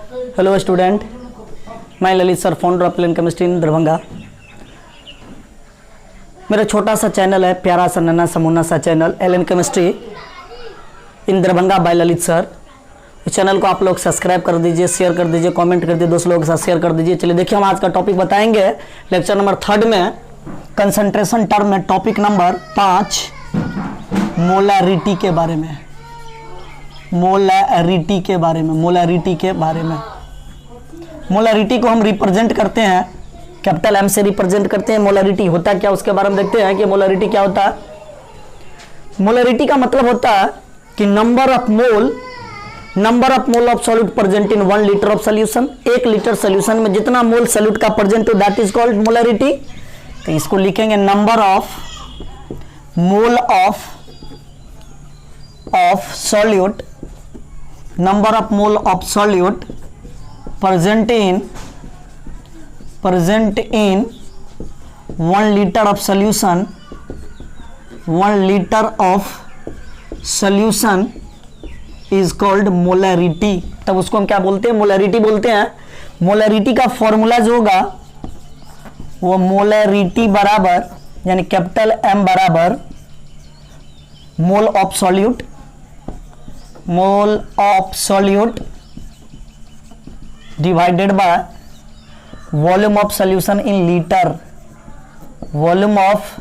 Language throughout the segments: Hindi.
हेलो स्टूडेंट, मैं Lalit sir, founder of Allen chemistry in Darbhanga. मेरा छोटा सा चैनल है, प्यारा सा नन्हा सा मुन्ना सा channel Allen chemistry in Darbhanga by Lalit sir. इस चैनल को आप लोग सब्सक्राइब कर दीजिए, शेयर कर दीजिए, कमेंट कर दीजिए, दोस्त लोगों के साथ शेयर कर दीजिए। चलिए देखिए, हम आज का टॉपिक बताएंगे लेक्चर नंबर 3 में कंसंट्रेशन टर्म में टॉपिक नंबर 5 मोलारिटी के बारे में। मोलारिटी के बारे में, मोलारिटी के बारे में। मोलारिटी को हम रिप्रेजेंट करते हैं, कैपिटल एम से रिप्रेजेंट करते हैं। मोलारिटी होता क्या, उसके बारे में देखते हैं कि मोलारिटी क्या होता है। मोलारिटी का मतलब होता है कि number of mole of solute present in 1 litre of solution. 1 litre solution में जितना मोल सॉल्यूट का प्रेजेंट हो दैट इज कॉल्ड मोलारिटी। तो इसको लिखेंगे number of mole of solute, number of mole of solute present in 1 liter of solution, 1 liter of solution is called molarity। तब उसको हम क्या बोलते हैं, मोलारिटी बोलते हैं। मोलारिटी का फॉर्मूला जो होगा वो मोलारिटी बराबर यानी कैपिटल एम बराबर मोल of solute divided by volume of solution in litre, volume of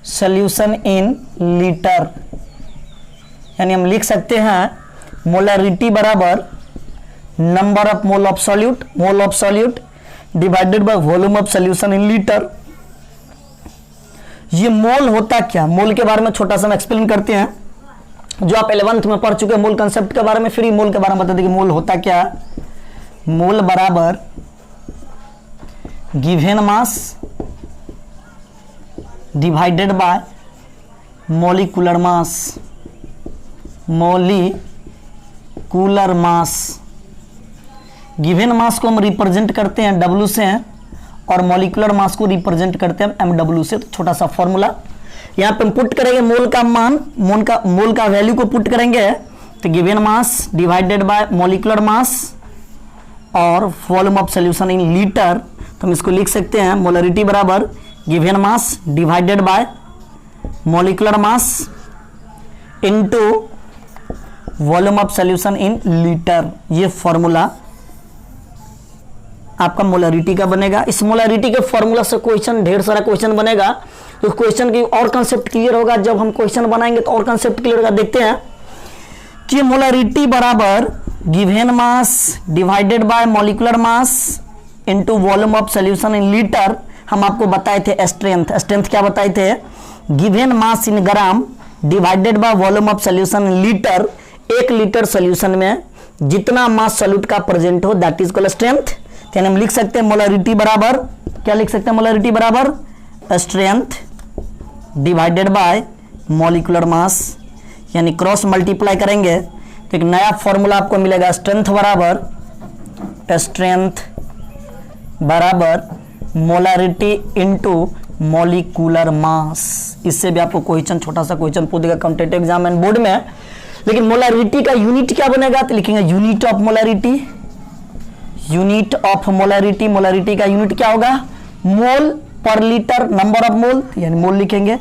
solution in litre. यानी हम लिख सकते हैं मोलारिटी बराबर number of mole of solute divided by volume of solution in litre. ये मोल होता क्या, मोल के बारे में छोटा सा हम एक्सप्लेन करते हैं, जो आप 11th में पढ़ चुके हैं मोल कंसेप्ट के बारे में। फिर मोल के बारे में बताते हैं कि मोल होता क्या। मोल बराबर given mass divided by molecular mass, molecular mass. Given mass को हम रिप्रेजेंट करते हैं W से और मॉलिक्यूलर मास को रिप्रेजेंट करते हैं MW से। तो छोटा सा फॉर्मूला यहाँ पे हम पुट करेंगे, मोल का मान, मोल का वैल्यू को पुट करेंगे तो given mass divided by molecular mass और volume of solution in litre. तो हम इसको लिख सकते हैं मोलारिटी बराबर given mass divided by molecular mass into volume of solution in litre. ये फॉर्मूला आपका मोलारिटी का बनेगा। इस मोलारिटी के फॉर्मूला से क्वेश्चन, ढेर सारा क्वेश्चन बनेगा। तो क्वेश्चन की और कंसेप्ट क्लियर होगा, जब हम क्वेश्चन बनाएंगे तो और कंसेप्ट क्लियर होगा। देखते हैं कि मोलारिटी बराबर given mass divided by molecular mass into volume of solution in litre. हम आपको बताए थे स्ट्रेंथ क्या बताए थे, given mass in gram divided by volume of solution in litre. 1 litre solution में जितना मास सॉल्यूट का प्रेजेंट हो दैट इज कॉल्ड स्ट्रेंथ। यानी हम लिख सकते हैं मोलारिटी बराबर, क्या लिख सकते हैं, मोलारिटी बराबर स्ट्रेंथ डिवाइडेड बाय मॉलिक्यूलर मास। यानी क्रॉस मल्टीप्लाई करेंगे तो एक नया फॉर्मूला आपको मिलेगा, स्ट्रेंथ बराबर मोलारिटी इनटू मॉलिक्यूलर मास। इससे भी आपको क्वेश्चन, छोटा सा क्वेश्चन पूछेगा कॉम्पिटिटिव एग्जाम एंड बोर्ड में। लेकिन मोलारिटी का यूनिट क्या बनेगा, तो लिखेंगे यूनिट ऑफ मोलारिटी। मोलारिटी का यूनिट क्या होगा, मोल पर लीटर, नंबर ऑफ मोल यानी मोल लिखेंगे,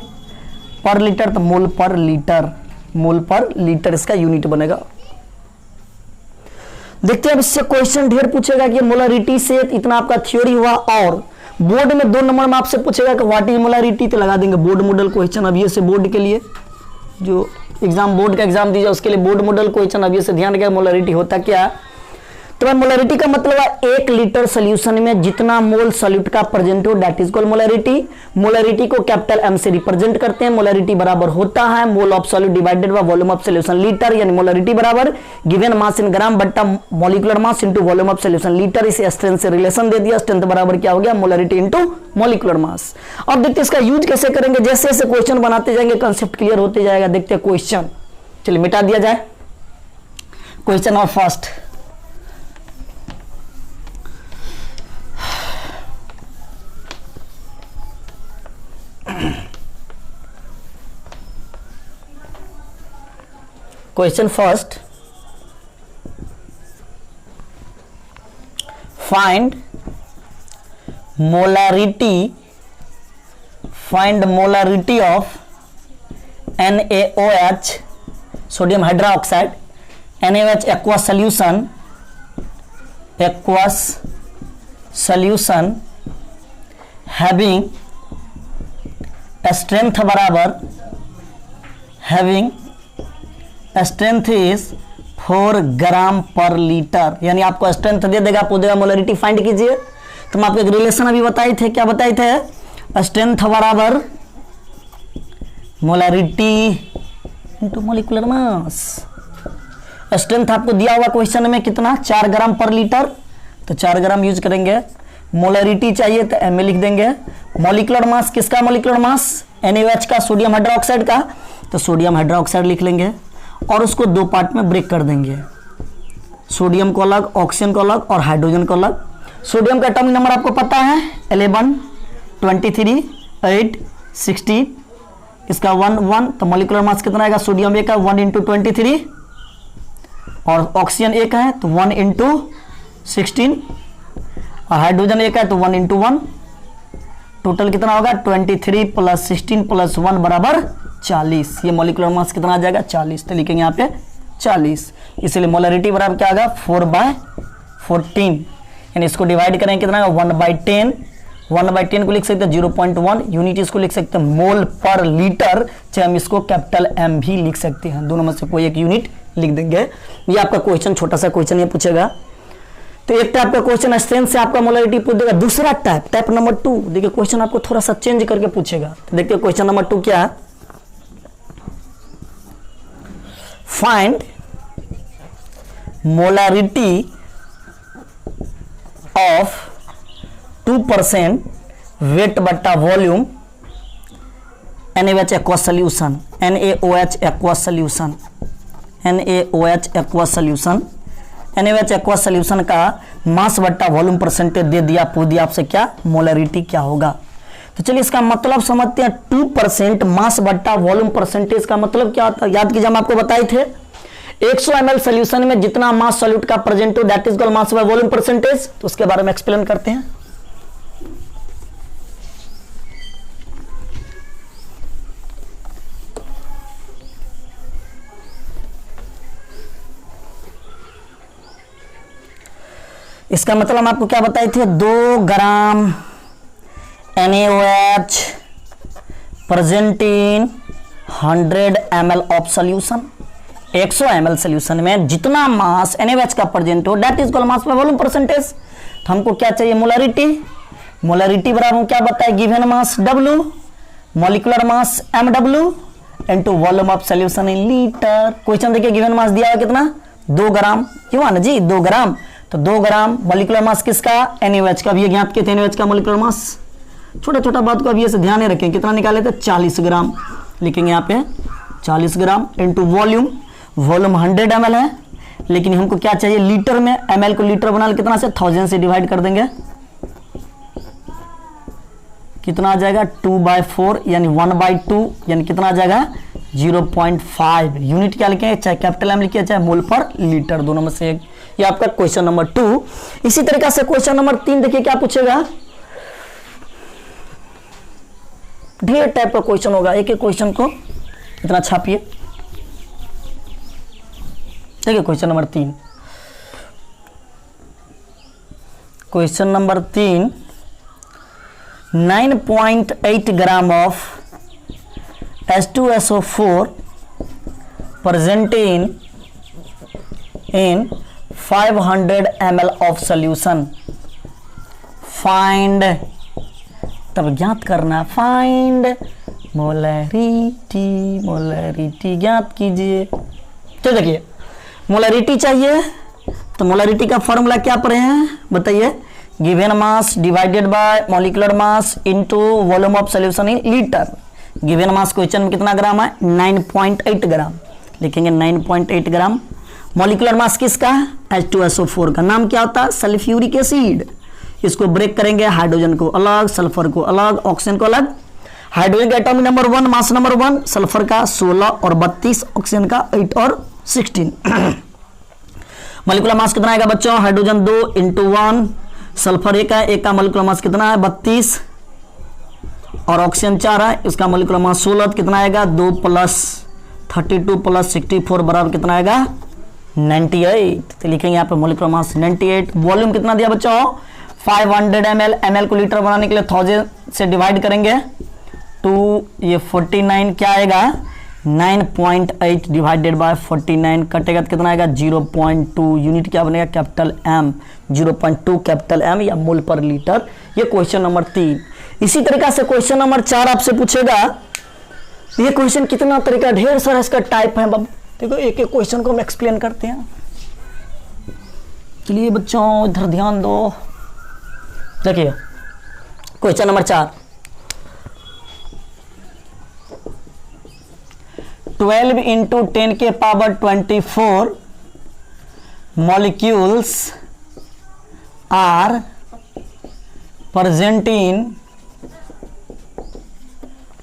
पर लीटर तो मोल पर लीटर इसका यूनिट बनेगा। देखते हैं अब इससे क्वेश्चन ढेर पूछेगा कि मोलारिटी से इतना आपका थ्योरी हुआ, और बोर्ड में 2 नंबर में आपसे पूछेगा कि व्हाट इज मोलारिटी। तो लगा देंगे बोर्ड मॉडल क्वेश्चन अभी से, बोर्ड के लिए जो एग्जाम, बोर्ड का एग्जाम दीजिए उसके लिए बोर्ड मॉडल क्वेश्चन अभी से ध्यान रखिएगा। मोलारिटी होता क्या, तो मोलारिटी का मतलब है 1 लीटर सोल्यूशन में जितना मोल सॉल्यूट का प्रेजेंट हो that is called molarity. Molarity को कैपिटल एम से रिप्रेजेंट करते हैं। मोलारिटी बराबर होता है मोल of solute divided by volume of solution litre. यानी मोलारिटी बराबर गिवन मास इन ग्राम बट्टा molecular mass into volume of solution litre. इसे स्ट्रेंथ से रिलेशन दे दिया, स्ट्रेंथ बराबर क्या हो गया, मोलारिटी इनटू मॉलिक्यूलर मास। अब देखते हैं इसका यूज कैसे करेंगे, जैसे जैसे क्वेश्चन बनाते जाएंगे कंसेप्ट क्लियर होते जाएगा। देखते हैं क्वेश्चन, चलिए मिटा दिया जाए क्वेश्चन। और first question first, find molarity of NaOH sodium hydroxide NaOH aqueous solution having strength is 4 ग्राम पर लीटर, यानी आपको स्ट्रेंथ दे देगा, आपको देगा मोलरिटी फाइंड कीजिए। तो हम आपको एक रिलेशन अभी बताए थे, क्या बताए थे? स्ट्रेंथ बराबर molarity into molecular mass. Strength आपको दिया हुआ क्वेश्चन में कितना, 4 ग्राम पर लीटर, तो 4 ग्राम यूज करेंगे। मोलरिटी चाहिए तो एम लिख देंगे। मॉलिक्यूलर मास किसका, मॉलिक्यूलर मास NaOH का, सोडियम हाइड्रोक्साइड का, तो सोडियम हाइड्रोक्साइड लिख लेंगे और उसको 2 पार्ट में ब्रेक कर देंगे, सोडियम को अलग, ऑक्सीजन को अलग और हाइड्रोजन को अलग। सोडियम का एटॉमिक नंबर आपको पता है 11, 23, 8, 16, इसका 1, 1, तो मॉलिक्यूलर मास कितना आएगा, सोडियम 1 का 1 × 23 और ऑक्सीजन 1 है तो 1 × 16 और हाइड्रोजन 1 है तो 1 × 1, टोटल कितना होगा 23 + 16 + 1 बराबर 40। ये मॉलिक्यूलर मास कितना आ जाएगा 40, तो लिखेंगे यहाँ पे 40। इसलिए मोलरिटी बराबर क्या आएगा 4/14, यानी इसको डिवाइड करें कितना आएगा 1/10, 1/10 को लिख सकते हैं 0.1 यूनिट, इसको लिख सकते हैं मोल पर लीटर, चाहे हम इसको कैपिटल M भी लिख सकते हैं, दोनों में से कोई एक यूनिट लिख देंगे। ये आपका क्वेश्चन, छोटा सा क्वेश्चन ये पूछेगा। तो एक टाइप का क्वेश्चन स्ट्रेंथ से आपका मोलरिटी पूछ देगा। दूसरा टाइप नंबर 2, देखिए क्वेश्चन आपको थोड़ा सा चेंज करके पूछेगा। तो देखिए क्वेश्चन नंबर 2 क्या है, फाइंड मोलरिटी ऑफ 2% वेट बट्टा volume NaOH aqua solution, NaOH aqua solution, NaOH aqua solution, NaOH aqua solution का मास बट्टा वॉल्यूम परसेंटेज दे दिया, पूछ दिया आपसे क्या मोलरिटी क्या होगा। तो चलिए इसका मतलब समझते हैं। 2% मास बट्टा वॉल्यूम परसेंटेज का मतलब क्या होता है, याद कीजिए हम आपको बताए थे 100 ml सोल्यूशन में जितना मास सॉल्यूट का प्रेजेंट हो that is called mass by volume percentage. तो उसके बारे में एक्सप्लेन करते हैं। इसका मतलब हम आपको क्या बताए थे, 2 ग्राम NaOH present in 100 ml of solution. 100 ml solution में जितना मास NaOH का प्रेजेंट हो that is called mass by volume percentage. तो हमको क्या चाहिए मोलरिटी, मोलरिटी बराबर क्या बताए, given mass W, molecular mass MW into volume of solution in litre. Question देखिए गिवन मास दिया है कितना 2 ग्राम, क्यों ना जी 2 ग्राम, तो 2 ग्राम मॉलिक्यूलर मास किसका NaOH का, भी ज्ञात किए थे NaOH का मॉलिक्यूलर मास। छोटा छोटा बात को अभी ऐसे ध्यान में रखें, कितना निकाले थे 40 ग्राम, लिखेंगे यहाँ पे 40 ग्राम इनटू वॉल्यूम, वॉल्यूम 100 ml है, लेकिन हमको क्या चाहिए लीटर में, ml को लीटर बना कितना से 1000 से डिवाइड कर देंगे, कितना आ जाएगा 2/4 यानी 1/2 यानी कितना आ जाएगा 0.5 यूनिट। क्या लिखेंगे, चाहे कैपिटल M लिखिए चाहे मोल पर लीटर, दोनों में से एक। ये आपका क्वेश्चन नंबर 2। इसी तरीके से क्वेश्चन नंबर 3 देखिए क्या पूछेगा, ढेर टाइप का क्वेश्चन होगा, एक एक क्वेश्चन को इतना छापिए। देखिए question number 3, question number 3 9.8 gram of H2SO4 present in 500 ml of solution, find, तब ज्ञात करना, फाइंड मोलरिटी, मोलरिटी ज्ञात कीजिए। तो देखिए मोलरिटी चाहिए, तो मोलरिटी का फॉर्मूला क्या पढ़े हैं बताइए, given mass divided by molecular mass into volume of solution in litre. Given mass question में कितना ग्राम है 9.8 ग्राम, लिखेंगे 9.8 ग्राम। मॉलिक्यूलर मास किसका, H2SO4 का नाम क्या होता है सल्फ्यूरिक एसिड। इसको ब्रेक करेंगे, हाइड्रोजन को अलग, सल्फर को अलग, ऑक्सीजन को अलग। हाइड्रोजन का atomic number 1 mass number 1, sulphur का 16 और 32, ऑक्सीजन का 8 और 16। मॉलिक्यूलर मास कितना आएगा बच्चों, हाइड्रोजन 2 × 1 सल्फर एक का मोलिकुलर मास कितना है 32 और ऑक्सीजन 4 है, इसका मोलिकुलर मास 16, कितना आएगा 2 + 32 + 64 बराबर कितना आएगा 98। तो लिखेंगे यहाँ पे मोलिकुलर मास 98। वॉल्यूम कितना दिया बच्चों 500 ml, ml को लीटर बनाने के लिए 1000 से डिवाइड करेंगे 2, ये 49 क्या आएगा 9.8 डिवाइडेड बाय 49 कटेगा तो कितना आएगा 0.2। यूनिट क्या बनेगा कैपिटल M, 0.2 कैपिटल M या मोल पर लीटर। ये क्वेश्चन नंबर 3। इसी तरीका से क्वेश्चन नंबर 4 आपसे पूछेगा। ये क्वेश्चन कितना तरीका, ढेर सारा इसका टाइप है बाबू। देखो एक एक क्वेश्चन को हम एक्सप्लेन करते हैं। चलिए बच्चों इधर ध्यान दो। देखिए क्वेश्चन नंबर 4, 12 into 10 के power 24 molecules are present in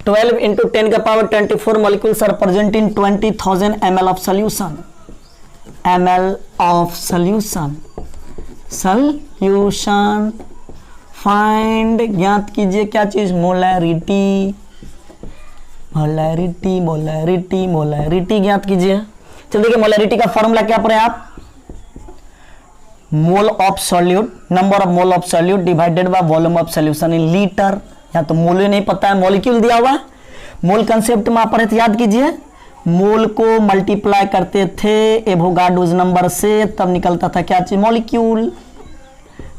12 into 10 का power 24 molecules are present in 20,000 ml of solution, ml of solution, solution find ज्ञात कीजिए क्या चीज मोलैरिटी, मोलैरिटी मोलैरिटी मोलैरिटी ज्ञात कीजिए। चलिए देखिए मोलैरिटी का फॉर्मूला क्या पढ़े आप, मोल of solute, number of mole of solute divided by volume of solution in litre. या तो मोल नहीं पता है, मॉलिक्यूल दिया हुआ। मोल कंसेप्ट में आप पढ़े थे, याद कीजिए मोल को मल्टीप्लाई करते थे एवोगाड्रोस नंबर से, तब निकलता था क्या चाहिए मॉलिक्यूल।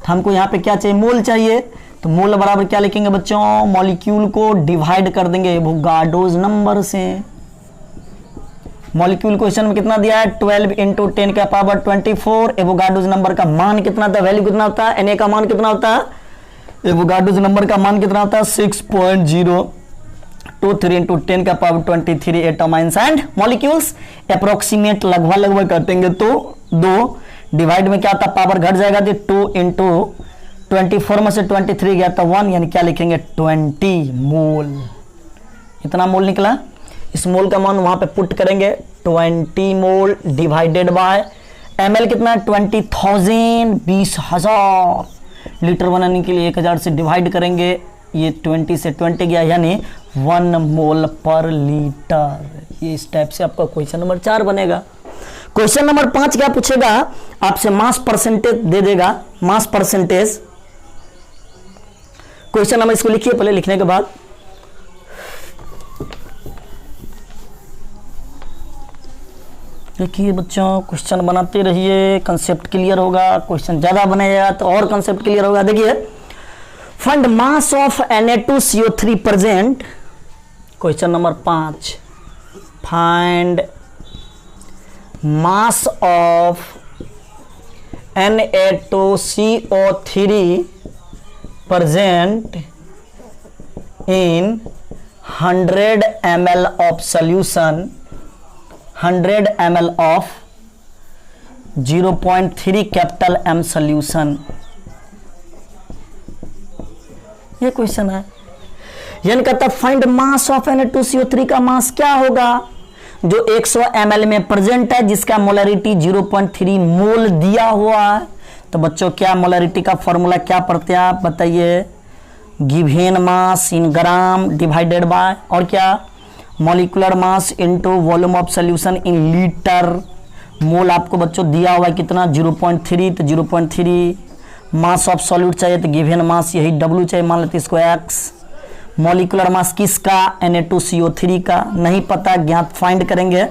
हमको यहाँ पे क्या चाहिए मोल चाहिए, तो मोल बराबर क्या लिखेंगे बच्चों, मॉलिक्यूल को डिवाइड कर देंगे एवोगाड्रोस नंबर से। मॉलिक्यूल क्वेश्चन में कितना दिया है 12 into 10 का पावर 24। एवोगाड्रोस नंबर का मान कितना था, वैल्यू कितना होता है, Na का मान कितना होता है, एवोगाड्रोस नंबर का मान कितना होता है 6.023 into 10 का power 23 atoms and molecules. Approximate लगभग काटेंगे तो 2 डिवाइड में क्या आता है पावर घट जाएगा तो 2 into 24 में से 23 गया तो 1, यानी क्या लिखेंगे 20 मोल। इतना मोल निकला। इस मोल का मान वहां पे पुट करेंगे 20 मोल डिवाइडेड बाय ml कितना 20,000 20,000 लीटर बनाने के लिए 1000 से डिवाइड करेंगे, ये 20 से 20 गया यानी 1 मोल पर लीटर। ये इस टाइप से आपका क्वेश्चन नंबर 4 बनेगा। क्वेश्चन नंबर 5 क्या पूछेगा आपसे, मास परसेंटेज दे देगा, मास परसेंटेज। क्वेश्चन नंबर इसको लिखिए पहले, लिखने के बाद देखिए बच्चों क्वेश्चन बनाते रहिए, कंसेप्ट क्लियर होगा। क्वेश्चन ज्यादा बनेगा तो और कंसेप्ट क्लियर होगा। देखिए find mass of Na2CO3 present, question number 5, find mass of Na2CO3 present in 100 ml of solution, 100 ml of 0.3 capital M solution। ये क्वेश्चन है, यानी कहता फाइंड मास ऑफ Na2CO3 का मास क्या होगा जो 100 ml में प्रेजेंट है, जिसका मोलरिटी 0.3 मोल दिया हुआ है। तो बच्चों क्या मोलरिटी का फॉर्मूला क्या पढ़ते हैं आप बताइए, given mass in gram divided by और क्या molecular mass into volume of solution in litre. Mole आपको बच्चों दिया हुआ है कितना 0.3, तो 0.3 मास ऑफ सॉल्यूट चाहिए तो गिवन मास यही W चाहिए, मान लेते इसको X। मॉलिक्यूलर मास किसका Na2CO3 का नहीं पता, ज्ञात फाइंड करेंगे,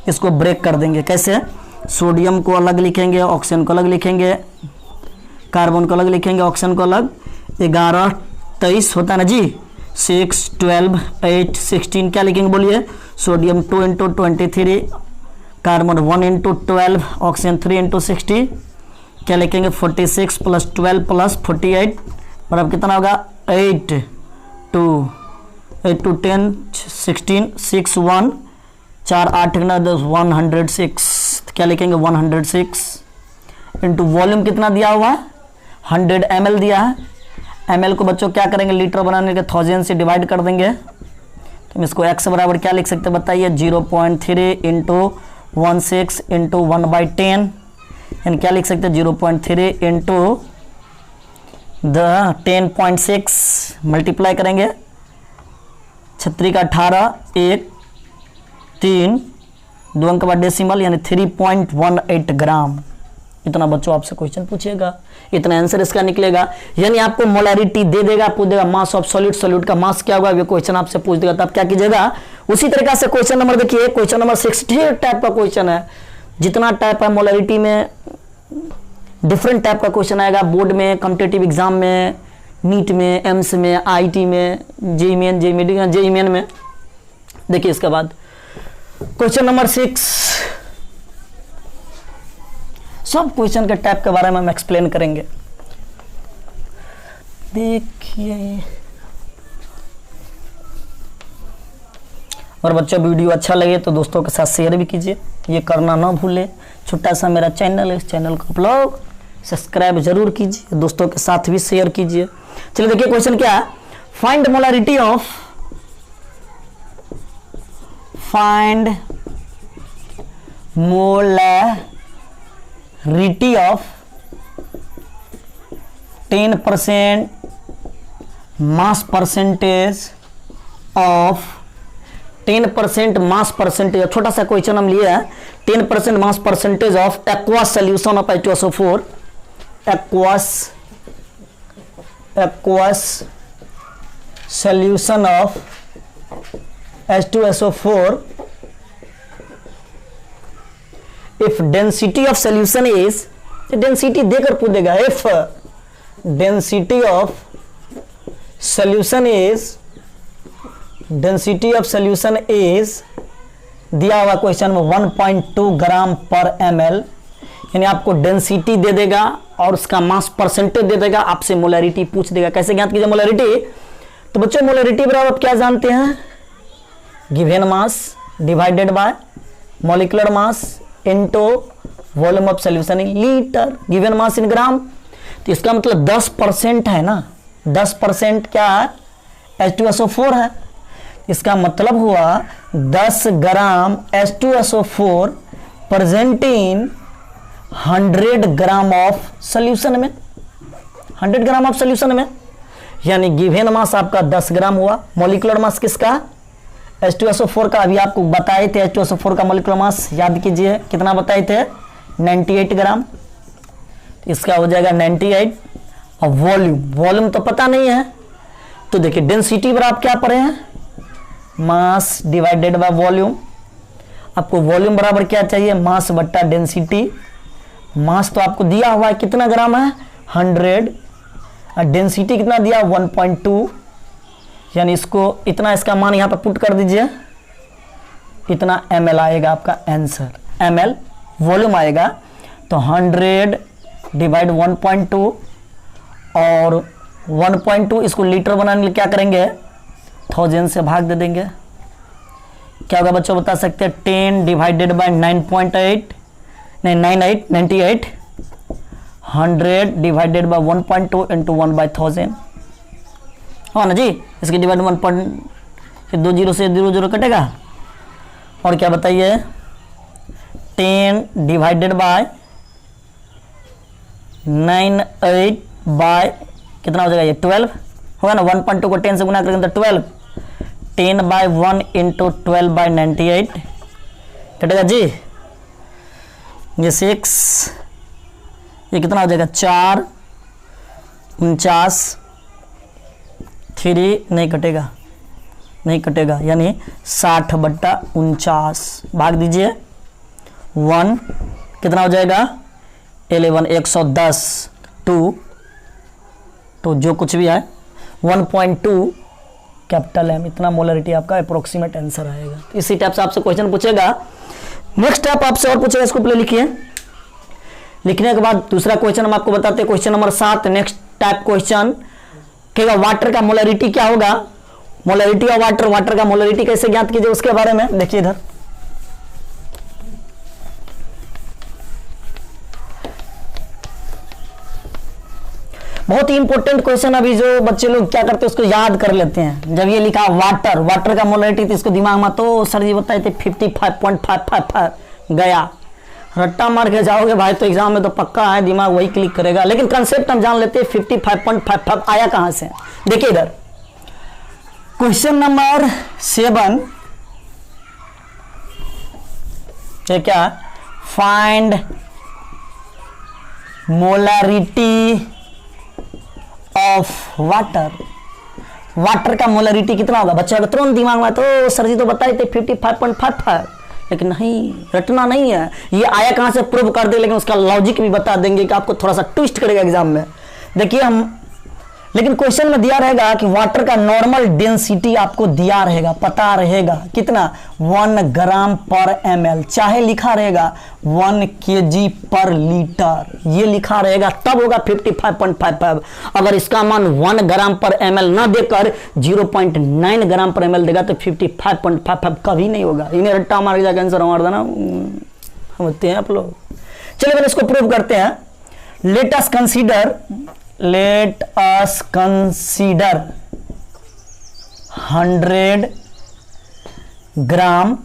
इसको ब्रेक कर देंगे। कैसे, सोडियम को अलग लिखेंगे, ऑक्सीजन को अलग लिखेंगे, कार्बन को अलग लिखेंगे, ऑक्सीजन को अलग। 11 23 होता है ना जी, 6 12 8 16 क्या लिखेंगे बोलिए, sodium 2 into 23, carbon 1 into 12, oxygen 3 into 60 क्या लिखेंगे 46 + 12 + 48 बराबर कितना होगा 8 2 10 16 6 1 4 8 10 106 क्या लिखेंगे 106 इंटू वॉल्यूम कितना दिया हुआ है 100 ml दिया है। ml को बच्चों क्या करेंगे लीटर बनाने के 1000 से डिवाइड कर देंगे, तो हम इसको x बराबर क्या लिख सकते हैं बताइए 0.3 इंटू 16 इंटू 1/10, यानी क्या लिख सकते हैं 0.3 इंटू 10.6 मल्टीप्लाई करेंगे 36 का 18 1 3 2 अंक बाद डेसिमल यानी 3.18 ग्राम। इतना बच्चों आपसे क्वेश्चन पूछेगा, इतना आंसर इसका निकलेगा। यानी आपको मोलैरिटी दे देगा, पूछ देगा मास ऑफ सॉलिड, सॉलिड का मास क्या होगा, ये क्वेश्चन आपसे पूछ देगा। तब क्या कीजिएगा, उसी तरीका से क्वेश्चन नंबर देखिए, क्वेश्चन नंबर 60 टाइप का क्वेश्चन है। जितना टाइप है मोलैरिटी में डिफरेंट टाइप का क्वेश्चन आएगा बोर्ड में, कॉम्पिटिटिव एग्जाम में, नीट में, एम्स में, आईटी में, जेईई मेन, जेईई मेन में। देखिए इसके बाद क्वेश्चन नंबर 6, सब क्वेश्चन के टाइप के बारे में हम एक्सप्लेन करेंगे। देखिए, और बच्चों वीडियो अच्छा लगे तो दोस्तों के साथ शेयर भी कीजिए, ये करना ना भूले। छोटा सा मेरा चैनल है, इस चैनल को आप लोग सब्सक्राइब जरूर कीजिए, दोस्तों के साथ भी शेयर कीजिए। चलिए देखिए क्वेश्चन क्या है, find molarity of, find molarity of 10% mass percentage of 10% mass percentage, छोटा सा क्वेश्चन हम लिए है। 10% mass percentage of aqueous solution of H2SO4, aqueous solution of H2SO4 if density of solution is, density देकर पूछेगा, if density of solution is, density of solution is दिया हुआ क्वेश्चन में 1.2 ग्राम पर ml, यानी आपको डेंसिटी दे देगा और उसका मास परसेंटेज दे देगा, आपसे मोलैरिटी पूछ देगा। कैसे ज्ञात कीजिए मोलैरिटी, तो बच्चों मोलैरिटी बराबर क्या जानते हैं, given mass divided by molecular mass into volume of solution in litre, given mass in gram. तो इसका मतलब 10% है ना, 10% क्या है, H2SO4 है। इसका मतलब हुआ 10 ग्राम H2SO4 present in 100 gram of solution में, 100 ग्राम ऑफ सॉल्यूशन में, यानी गिवन मास आपका 10 ग्राम हुआ। मॉलिक्यूलर मास किसका, H2SO4 का, अभी आपको बताए थे H2SO4 का मॉलिक्यूलर मास, याद कीजिए कितना बताए थे, 98 ग्राम। इसका हो जाएगा 98। और वॉल्यूम तो पता नहीं है, तो देखिए डेंसिटी बराबर क्या पढ़े हैं, मास डिवाइडेड बाय वॉल्यूम। आपको वॉल्यूम बराबर क्या चाहिए, मास बट्टा डेंसिटी। मास तो आपको दिया हुआ है कितना ग्राम है, 100, और डेंसिटी कितना दिया, 1.2, यानी इसको इतना, इसका मान यहां पर पुट कर दीजिए, इतना ml आएगा आपका आंसर, ml वॉल्यूम आएगा। तो 100 डिवाइड 1.2, और 1.2 इसको लीटर बनाने के लिए क्या करेंगे, 1000 से भाग दे देंगे। क्या होगा बच्चों बता सकते हैं, 10 डिवाइडेड बाय 9.8, नहीं 98, 100 डिवाइडेड बाय 1.2 इंटू 1/1000, हाँ ना जी। इसके डिवाइड 1 फिर 2 जीरो से 0 0 कटेगा, और क्या बताइए, 10 डिवाइडेड बाय 98 बाय कितना हो जाएगा, ये 12 होगा ना, 1.2 को 10 से गुना करेंगे तो 12, 10/1 इंटू 12/98 कटेगा जी, ये 6, ये कितना हो जाएगा, 4 49, 3 नहीं कटेगा, यानी 60/49 भाग दीजिए 1 कितना हो जाएगा, 11 110 2, तो जो कुछ भी है 1.2 कैपिटल M, इतना मोलैरिटी आपका अप्रोक्सीमेट आंसर आएगा। इसी टाइप से आपसे क्वेश्चन पूछेगा। नेक्स्ट टाइप आपसे और पूछेगा, इसको पहले लिखिए। लिखने के बाद दूसरा क्वेश्चन हम आपको बताते हैं, question number 7। Next type question कहेगा वाटर का मोलैरिटी क्या होगा, मोलैरिटी ऑफ वाटर, वाटर का मोलैरिटी कैसे ज्ञात कीजिए उसके बारे में देखिए इधर। बहुत ही इंपॉर्टेंट क्वेश्चन, अभी जो बच्चे लोग क्या करते हैं उसको याद कर लेते हैं। जब ये लिखा वाटर, वाटर का मोलैरिटी, तो इसको दिमाग में तो सर जी बताए थे 55.555 गया। रट्टा मार के जाओगे भाई तो एग्जाम में तो पक्का है, दिमाग वही क्लिक करेगा। लेकिन कंसेप्ट हम जान लेते हैं 55.55 आया कहां से। देखिए इधर क्वेश्चन नंबर 7 ये क्या, find molarity of water. Water का मोलरिटी कितना होगा बच्चा का तुरंत दिमाग में तो सर जी तो बताए थे 55.55, लेकिन नहीं, रटना नहीं है। ये आया कहां से प्रूव कर दे, लेकिन उसका लॉजिक भी बता देंगे कि आपको थोड़ा सा ट्विस्ट करेगा एग्जाम में। देखिए हम, लेकिन क्वेश्चन में दिया रहेगा कि वाटर का नॉर्मल डेंसिटी आपको दिया रहेगा, पता रहेगा कितना, 1 ग्राम पर ml, चाहे लिखा रहेगा 1 kg पर लीटर, ये लिखा रहेगा तब होगा 55.55। अगर इसका मान 1 ग्राम पर ml ना देकर 0.9 ग्राम पर ml देगा तो 55.55 कभी नहीं होगा। इन्हें रट्टा मार के जाकर आंसर मार देना, समझते हैं आप लोग। चलिए फिर इसको प्रूव करते हैं। Let us consider 100 gram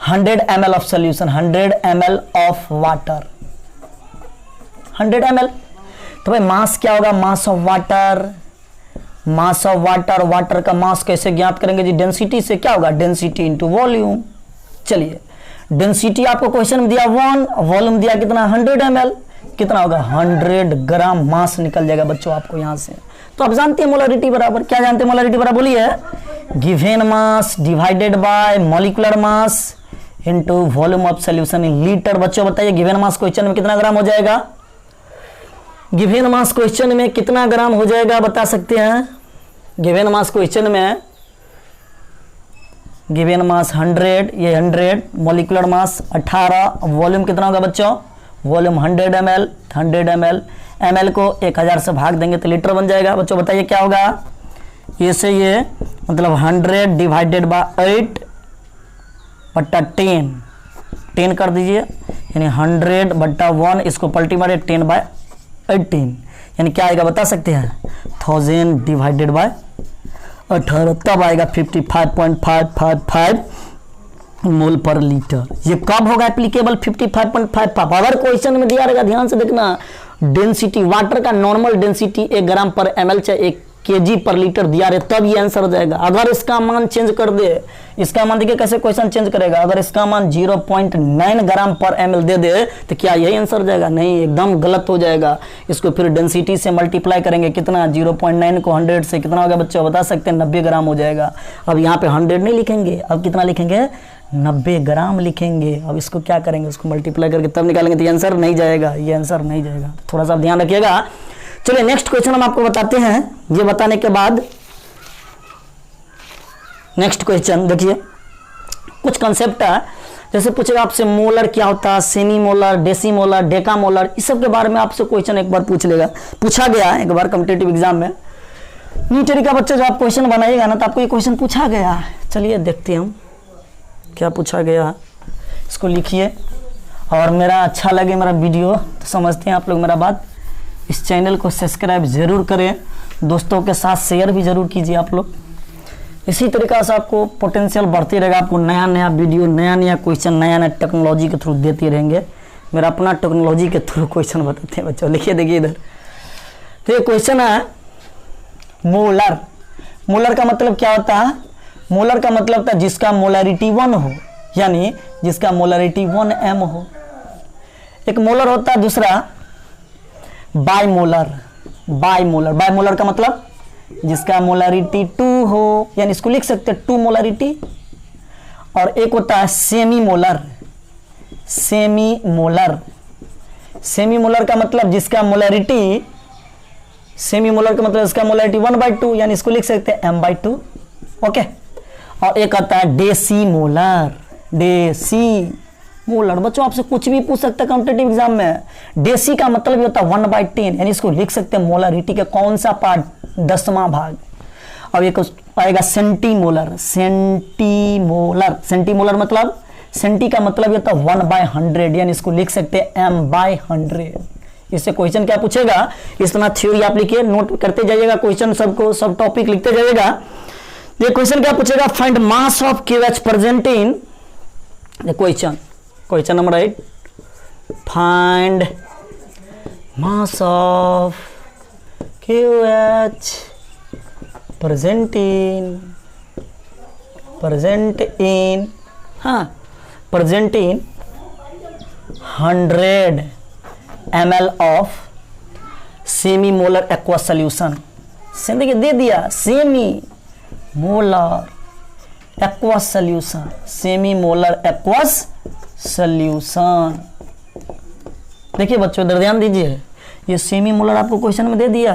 100 ml of solution, 100 ml of water, 100 ml। तो भाई मास क्या होगा, mass of water, mass of water, water का मास कैसे ज्ञात करेंगे जी, डेंसिटी से। क्या होगा, डेंसिटी इंटू वॉल्यूम। चलिए डेंसिटी आपको क्वेश्चन में दिया 1, वॉल्यूम दिया कितना 100 ml, कितना होगा 100 ग्राम मास निकल जाएगा बच्चों आपको यहां से। तो आप जानते हैं मोलरिटी बराबर, क्या जानते हैं मोलरिटी बराबर, बोलिए, given mass divided by molecular mass into volume of solution in litre. बच्चों बताइए गिवन मास क्वेश्चन में कितना ग्राम हो जाएगा, गिवन मास क्वेश्चन में कितना ग्राम हो जाएगा बता सकते हैं। गिवन मास क्वेश्चन में गिवन मास 100, ये 100, मॉलिक्यूलर मास 18, वॉल्यूम कितना होगा बच्चों, वॉल्यूम 100 ml, 100 ml, ml को 1000 से भाग देंगे तो लीटर बन जाएगा। बच्चों बताइए क्या होगा, ये से ये मतलब 100 डिवाइडेड बाय 8 बट्टा 10, 10 कर दीजिए, यानी 100 बट्टा 1, इसको पलटी मारे 10 बाय 18, यानी क्या आएगा बता सकते हैं, 1000 डिवाइडेड बाय 18, तब आएगा 55.555 मोल पर लीटर। ये कब होगा एप्लीकेबल 55.55। अगर क्वेश्चन में दिया रहेगा, ध्यान से देखना, डेंसिटी वाटर का नॉर्मल डेंसिटी 1 ग्राम पर ml चाहे 1 kg पर लीटर दिया रहे तब ये आंसर हो जाएगा। अगर इसका मान चेंज कर दे, इसका मान देखिए कैसे क्वेश्चन चेंज करेगा, अगर इसका मान 0.9 ग्राम पर ml दे दे तो क्या यही आंसर हो जाएगा, नहीं, एकदम गलत हो जाएगा। इसको फिर डेंसिटी से मल्टीप्लाई करेंगे, कितना 0.9 को 100 से कितना होगा बच्चों बता सकते हैं, 90 ग्राम हो जाएगा। अब यहाँ पे 100 नहीं लिखेंगे, अब कितना लिखेंगे, 90 ग्राम लिखेंगे। अब इसको क्या करेंगे, उसको मल्टीप्लाई करके तब निकालेंगे, तो ये आंसर नहीं जाएगा, ये आंसर नहीं जाएगा। थोड़ा सा ध्यान रखिएगा। चलिए नेक्स्ट क्वेश्चन हम आपको बताते हैं। ये बताने के बाद नेक्स्ट क्वेश्चन देखिए, कुछ कंसेप्ट है, जैसे पूछेगा आपसे मोलर क्या होता है, semi molar, deci molar, deca molar, इस सब के बारे में आपसे क्वेश्चन एक बार पूछा गया एक बार कॉम्पिटिटिव एग्जाम में। नीटरी का बच्चा जो आप क्वेश्चन बनाइएगा ना तो आपको ये क्वेश्चन पूछा गया है। चलिए देखते हैं हम क्या पूछा गया है, इसको लिखिए। और मेरा अच्छा लगे मेरा वीडियो तो समझते हैं आप लोग मेरा बात, इस चैनल को सब्सक्राइब जरूर करें, दोस्तों के साथ शेयर भी जरूर कीजिए आप लोग। इसी तरीक़ा से आपको पोटेंशियल बढ़ती रहेगा, आपको नया नया वीडियो, नया नया क्वेश्चन, नया नया टेक्नोलॉजी के थ्रू देते रहेंगे। मेरा अपना टेक्नोलॉजी के थ्रू क्वेश्चन बताते हैं बच्चों। लिखिए देखिए इधर, तो ये क्वेश्चन है मोलर। मोलर का मतलब क्या होता है, मोलर का मतलब होता है जिसका मोलरिटी 1 हो, यानी जिसका मोलरिटी 1 m हो। एक मोलर होता है, दूसरा बाइमोलर। बाइमोलर, बाइमोलर का मतलब जिसका मोलरिटी 2 हो, यानी इसको लिख सकते हैं 2 मोलरिटी। और एक होता है semi molar. Semi molar, semi molar का मतलब जिसका मोलरिटी, सेमी मोलर का मतलब इसका मोलरिटी 1/2, यानी इसको लिख सकते हैं m/2। ओके। और एक आता है डेसी मोलर। डेसी मोलर, बच्चों आपसे कुछ भी पूछ सकता है कॉम्पिटिटिव एग्जाम में। डेसी का मतलब ये होता है 1/10, यानी इसको लिख सकते हैं मोलरिटी के कौन सा पार्ट, 10वां भाग। अब एक आएगा सेंटीमोलर। सेंटीमोलर, सेंटीमोलर मतलब सेंटी का मतलब ये होता है 1/100, यानी इसको लिख सकते हैं m/100। इससे क्वेश्चन क्या पूछेगा, इतना थ्योरी आप लिखिए, नोट करते जाइएगा क्वेश्चन सबको, सब टॉपिक लिखते जाइएगा। ये क्वेश्चन क्या पूछेगा, find mass of KOH present in question. Question number 8, find mass of QH present in 100 ml of semi molar aqua solution. देखिए दे दिया semi molar aqueous solution, semi molar aqueous solution. देखिए बच्चों इधर ध्यान दीजिए, ये सेमी मोलर आपको क्वेश्चन में दे दिया।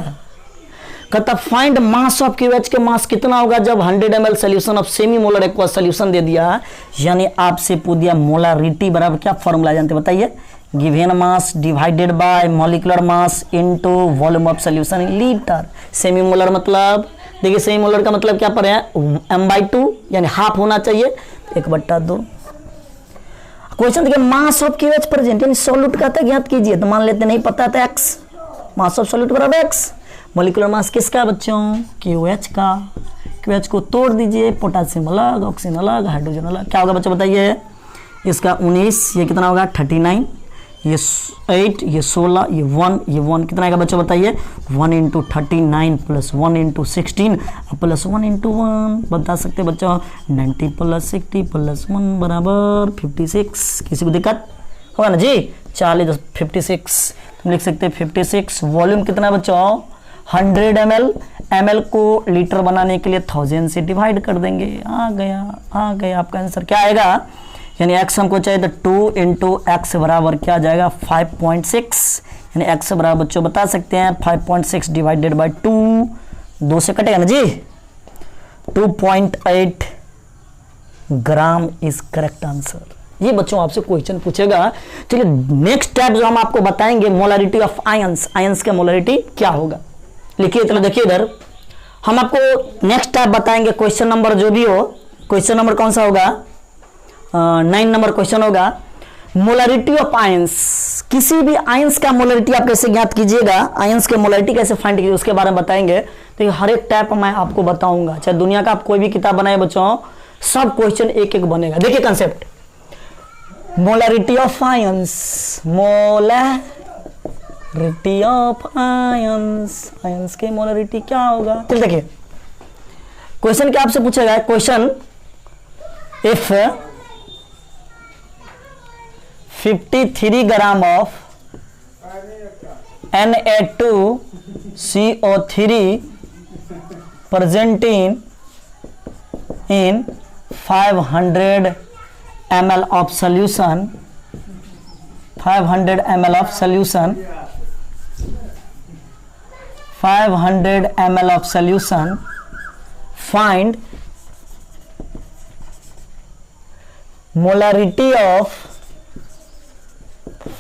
कहता फाइंड मास ऑफ QH के मास कितना होगा जब 100 ml solution of semi molar aqua solution दे दिया, यानी आपसे पूछ दिया मोलारिटी बराबर क्या फॉर्मूला जानते बताइए, given mass divided by molecular mass into volume of solution in litre. Semi molar मतलब देखिए सेमी मोलर का मतलब क्या पढ़े हैं, m/2 यानी हाफ होना चाहिए 1/2। क्वेश्चन देखिए मास ऑफ QH प्रेजेंट यानी सॉल्यूट का था ज्ञात कीजिए, तो मान लेते नहीं पता था x, मास ऑफ सॉल्यूट बराबर x। मॉलिक्यूलर मास किसका बच्चों, QH का। QH को तोड़ दीजिए, पोटेशियम अलग, ऑक्सीजन अलग, हाइड्रोजन अलग, क्या होगा बच्चों बताइए, इसका 19, ये कितना होगा 39, ये 8, ये 16, ये 1 कितना आएगा बच्चों बताइए, 1 × 39 + 1 × 16 + 1 × 1 बता सकते हैं बच्चों, 90 + 60 + 1 बराबर 56। किसी को दिक्कत होगा ना जी, 40 56 तुम लिख सकते हैं 56। वॉल्यूम कितना बच्चों 100 ml को लीटर बनाने के लिए 1000 से डिवाइड कर देंगे, आ गया आपका आंसर। क्या आएगा, यानी x हमको चाहिए तो 2 × x बराबर क्या आ जाएगा 5.6, यानी x बराबर बच्चों बता सकते हैं 5.6 डिवाइडेड बाय 2, 2 से कटेगा ना जी, 2.8 ग्राम इज करेक्ट आंसर। ये बच्चों आपसे क्वेश्चन पूछेगा। चलिए नेक्स्ट स्टेप जो हम आपको बताएंगे, मोलारिटी ऑफ आयंस, आयंस का मोलारिटी क्या होगा, लिखिए। चलो देखिए इधर हम आपको नेक्स्ट स्टेप बताएंगे। क्वेश्चन नंबर जो भी हो, क्वेश्चन नंबर कौन सा होगा, 9 नंबर क्वेश्चन होगा, मोलारिटी ऑफ आयंस। किसी भी आयंस का मोलारिटी आप कैसे ज्ञात कीजिएगा, आयंस के मोलारिटी कैसे फाइंड कीजिए उसके बारे में बताएंगे। तो हर एक टाइप मैं आपको बताऊंगा, चाहे दुनिया का आप कोई भी किताब बनाए बच्चों, सब क्वेश्चन एक एक बनेगा। देखिए concept, molarity of ions, molarity of ions, ions के मोलारिटी क्या होगा। चलिए देखिए क्वेश्चन क्या आपसे पूछेगा, question if 53 gram of Na2CO3 present in 500 ml of solution, 500 ml of solution, 500 ml of solution, find molarity of,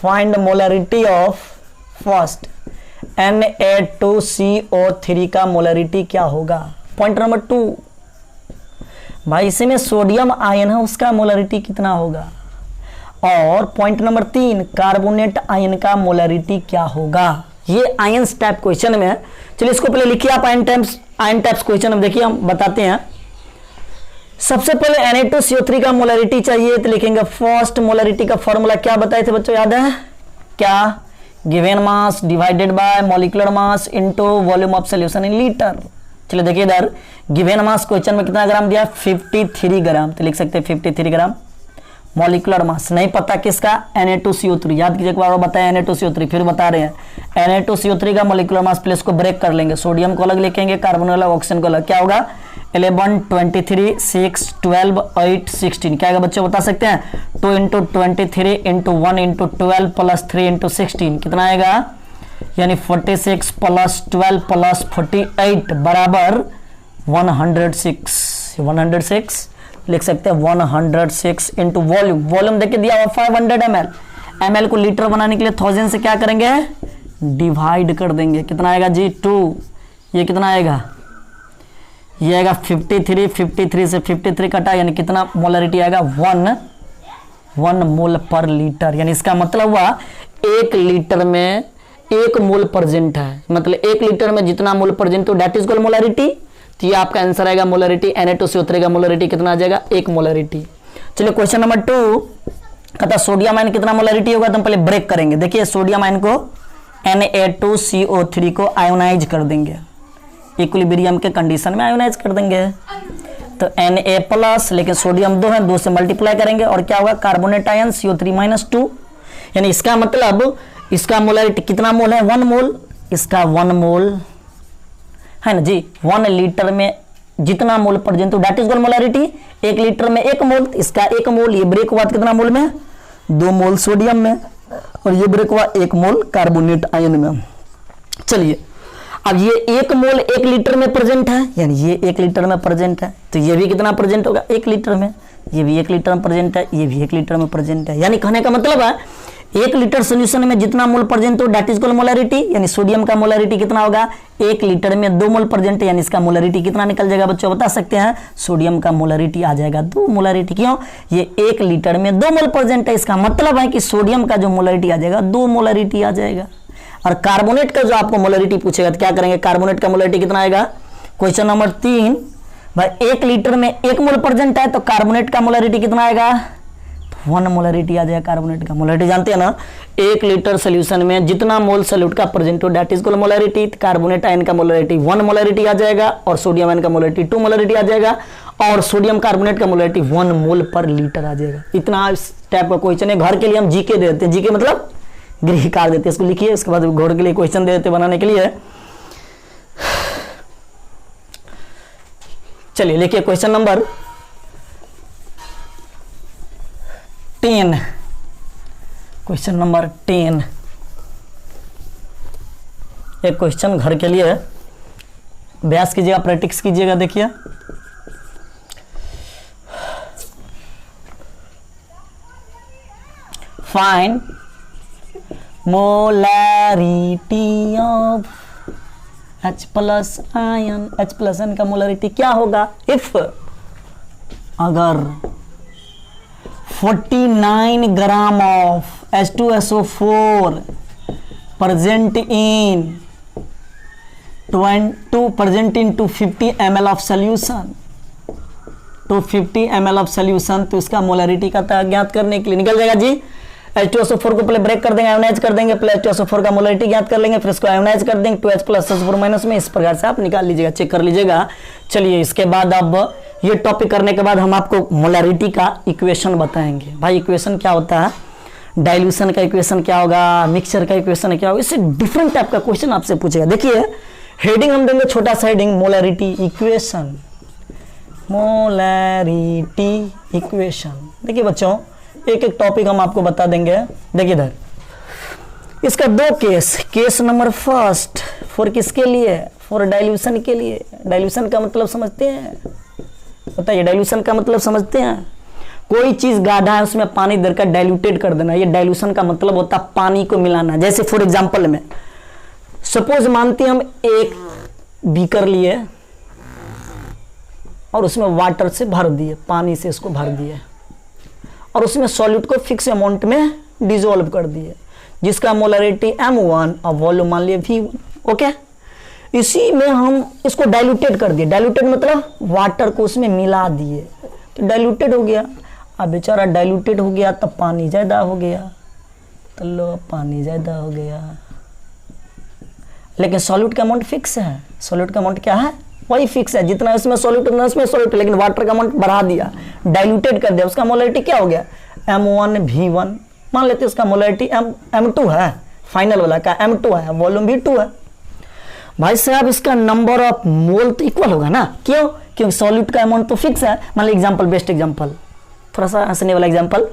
find molarity of first Na2CO3 का मोलरिटी क्या होगा। पॉइंट नंबर 2, भाई इसमें सोडियम आयन है उसका मोलरिटी कितना होगा। और पॉइंट नंबर 3, कार्बोनेट आयन का मोलरिटी क्या होगा। ये आयंस टाइप क्वेश्चन में है। चलिए इसको पहले लिखिए आप, आयन टाइप्स क्वेश्चन में देखिए हम बताते हैं। सबसे पहले Na2CO3 का मोलरिटी चाहिए तो लिखेंगे फर्स्ट मोलरिटी का फॉर्मूला क्या बताए थे बच्चों, याद है क्या, given mass divided by molecular mass into volume of solution in litre. चलिए देखिए इधर गिवन मास क्वेश्चन में कितना ग्राम दिया 53 ग्राम, तो लिख सकते हैं 53 ग्राम। मॉलिक्यूलर मास नहीं पता किसका, Na2CO3, याद कीजिए एक बार बताया Na2CO3, फिर बता रहे हैं Na2CO3 का मॉलिक्यूलर मास, प्लेस को ब्रेक कर लेंगे, सोडियम को अलग लिखेंगे, कार्बन अलग, ऑक्सीजन को अलग, क्या होगा 11 23 6 12 8 16, क्या आएगा बच्चों बता सकते हैं, 2 × 23 × 1 × 12 + 3 × 16 कितना आएगा, यानी 46 + 12 + 48 बराबर 106, 106 लिख सकते हैं 106 इंटू वॉल्यूम, वॉल्यूम देखिए दिया हुआ 500 ml, ml को लीटर बनाने के लिए 1000 से क्या करेंगे डिवाइड कर देंगे, कितना आएगा जी 2, ये कितना आएगा, ये आएगा 53, 53 से 53 कटा यानी कितना मोलरिटी आएगा 1 मोल पर लीटर, यानी इसका मतलब हुआ 1 लीटर में 1 मोल प्रेजेंट है, मतलब 1 लीटर में जितना मोल प्रेजेंट, तो दैट इज कॉल्ड मोलरिटी। तो ये आपका आंसर आएगा मोलरिटी, Na2CO3 का मोलरिटी कितना आ जाएगा 1 मोलरिटी। चलिए क्वेश्चन नंबर 2, कहता सोडियम आयन कितना मोलरिटी होगा, तो हम पहले ब्रेक करेंगे। देखिए सोडियम आयन को Na2CO3 को आयोनाइज कर देंगे, इक्विलिब्रियम के कंडीशन में आयोनाइज कर देंगे। तो Na प्लस, लेकिन सोडियम 2 है, 2 से मल्टीप्लाई करेंगे और क्या होगा, कार्बोनेट आयन CO3-2। यानी इसका मतलब इसका मोलरिटी कितना मोल है, 1 मोल, इसका 1 मोल है ना जी। 1 लीटर में जितना मोल प्रेजेंट हो that is called molarity. 1 litre में 1 मोल, इसका 1 मोल, ये ब्रेक हुआ कितना मोल में, 2 मोल सोडियम में, और ये ब्रेक हुआ 1 मोल कार्बोनेट आयन में। चलिए अब ये 1 मोल 1 लीटर में प्रेजेंट है, यानी ये 1 लीटर में प्रेजेंट है, तो ये भी कितना प्रेजेंट होगा, 1 लीटर में, ये भी 1 लीटर में प्रेजेंट है, ये भी 1 लीटर में प्रेजेंट है। यानी कहने का मतलब है 1 लीटर सोल्यूशन में जितना मोल प्रेजेंट हो दैट इज कॉल्ड मोलरिटी। यानी सोडियम का मोलरिटी कितना होगा, 1 लीटर में 2 मोल प्रेजेंट है, यानी इसका मोलरिटी कितना निकल जाएगा बच्चों, बता सकते हैं, सोडियम का मोलरिटी आ जाएगा 2 मोलरिटी। क्यों, ये 1 लीटर में 2 मोल प्रेजेंट है, इसका मतलब है कि सोडियम का जो मोलरिटी आ जाएगा 2 मोलरिटी आ जाएगा। और कार्बोनेट का जो आपको मोलरिटी पूछेगा तो क्या करेंगे, कार्बोनेट का मोलरिटी कितना आएगा, क्वेश्चन नंबर 3 भाई 1 लीटर में 1 मोल प्रेजेंट है, तो कार्बोनेट का मोलरिटी कितना आएगा, 1 मोलरिटी आ जाएगा कार्बोनेट का। मोलरिटी जानते हैं ना, 1 लीटर सोल्यूशन में जितना मोल सोल्यूट का प्रेजेंट हो that is called molarity. Carbonate ion का मोलरिटी 1 मोलरिटी आ जाएगा, और सोडियम आयन का मोलरिटी 2 मोलरिटी आ जाएगा, और सोडियम कार्बोनेट का मोलरिटी 1 मोल पर लीटर आ जाएगा। इतना इस टाइप का क्वेश्चन है, घर के लिए हम जीके दे देते हैं, जीके मतलब गृह कार्य देते हैं, इसको लिखिए, उसके बाद घर के लिए क्वेश्चन दे देते बनाने के लिए। चलिए लिखिए क्वेश्चन नंबर 10, क्वेश्चन नंबर 10, एक क्वेश्चन घर के लिए अभ्यास कीजिएगा, प्रैक्टिस कीजिएगा। देखिए find molarity of H plus ion, H plus ion का मोलरिटी क्या होगा इफ अगर 49 gram of H2SO4 present in 250 ml of solution, तो 50 ml ऑफ सोल्यूशन, तो इसका मोलरिटी का ज्ञात करने के लिए निकल जाएगा जी। H2SO4 को पहले ब्रेक कर देंगे, आयोनाइज कर देंगे, पहले H2SO4 का मोलरिटी ज्ञात कर लेंगे, फिर इसको आयोनाइज कर देंगे 2H प्लस SO4 माइनस में। इस प्रकार से आप निकाल लीजिएगा, चेक कर लीजिएगा। चलिए इसके बाद अब ये टॉपिक करने के बाद हम आपको मोलरिटी का इक्वेशन बताएंगे। भाई इक्वेशन क्या होता है, डाइल्यूशन का इक्वेशन क्या होगा, मिक्सचर का इक्वेशन क्या होगा, इससे डिफरेंट टाइप का क्वेश्चन आपसे पूछेगा। देखिए हेडिंग हम देंगे छोटा सा heading, molarity equation, molarity equation. देखिए बच्चों एक एक टॉपिक हम आपको बता देंगे। देखिए इधर इसका 2 case, case number first for किसके लिए, फॉर डाइल्यूशन के लिए। डाइल्यूशन का मतलब समझते हैं, बताइए डाइल्यूशन का मतलब समझते हैं, कोई चीज गाढ़ा है उसमें पानी देकर डाइल्यूटेड कर देना, ये डाइल्यूशन का मतलब होता है पानी को मिलाना। जैसे फॉर एग्जांपल में सपोज मानते हैं हम एक बीकर लिए और उसमें वाटर से भर दिए, पानी से इसको भर दिए, और उसमें सॉल्यूट को फिक्स अमाउंट में डिसॉल्व कर दिए, जिसका मोलरिटी M1 और वॉल्यूम मान लिए V1। ओके, इसी में हम इसको डाइल्यूटेड कर दिए, डाइल्यूटेड मतलब वाटर को उसमें मिला दिए, तो डाइल्यूटेड हो गया। अब बेचारा डाइल्यूटेड हो गया तब पानी ज़्यादा हो गया, तो लो पानी ज़्यादा हो गया, लेकिन सॉल्यूट का अमाउंट फिक्स है। सॉल्यूट का अमाउंट क्या है, वही फिक्स है, जितना इसमें सॉल्यूट उतना इसमें सॉल्यूट, लेकिन वाटर का अमाउंट बढ़ा दिया, डाइल्यूटेड कर दिया, उसका मोलरिटी क्या हो गया M1 V1। मान लेते हैं उसका मोलरिटी M2 है, फाइनल वाला का M2 है, वॉल्यूम भी 2 है। भाई साहब इसका नंबर ऑफ मोल तो इक्वल होगा ना, क्यों, क्योंकि सॉल्यूट का अमाउंट तो फिक्स है। मान लो एग्जांपल, बेस्ट एग्जांपल, थोड़ा सा हंसने वाला एग्जांपल,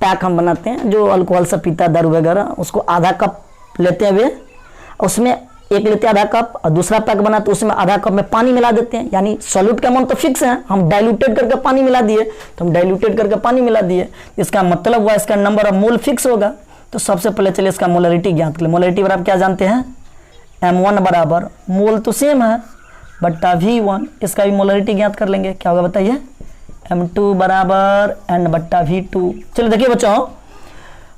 पैक हम बनाते हैं, जो अल्कोहल से पीता है दारू वगैरह, उसको आधा कप लेते हैं वे, उसमें एक लेते हैं आधा कप, और दूसरा पैक बना तो उसमें आधा कप में पानी मिला देते हैं, यानी सॉल्यूट का अमाउंट तो फिक्स है, हम डाइल्यूटेड करके पानी मिला दिए, तो हम डाइल्यूटेड करके पानी मिला दिए, इसका मतलब हुआ इसका नंबर ऑफ मोल फिक्स होगा। तो सबसे पहले चलिए इसका मोलरिटी ज्ञात कर ले। मोलरिटी बराबर क्या जानते हैं, M1 बराबर मोल तो सेम है बट्टा V1, इसका भी मोलरिटी ज्ञात कर लेंगे, क्या होगा बताइए, M2 बराबर N बट्टा V2। चलो देखिए बच्चों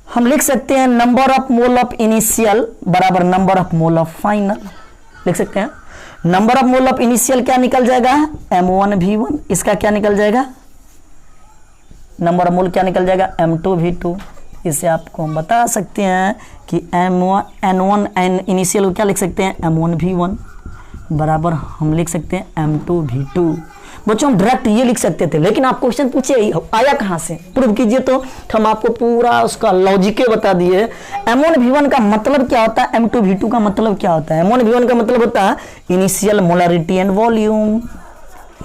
हम लिख सकते हैं number of mole of initial बराबर number of mole of final, लिख सकते हैं। Number of mole of initial क्या निकल जाएगा, M1 V1, इसका क्या निकल जाएगा नंबर ऑफ मोल क्या निकल जाएगा M2V2। इससे आपको हम बता सकते हैं कि N1 इनिशियल को क्या लिख सकते हैं M1V1 बराबर हम लिख सकते हैं M2V2। बच्चों हम डायरेक्ट ये लिख सकते थे, लेकिन आप क्वेश्चन पूछे आया कहाँ से, प्रूव कीजिए। तो हम आपको पूरा उसका लॉजिक बता दिए। M1V1 का मतलब क्या होता है, M2V2 का मतलब क्या होता है। M1V1 का मतलब होता है initial molarity and volume,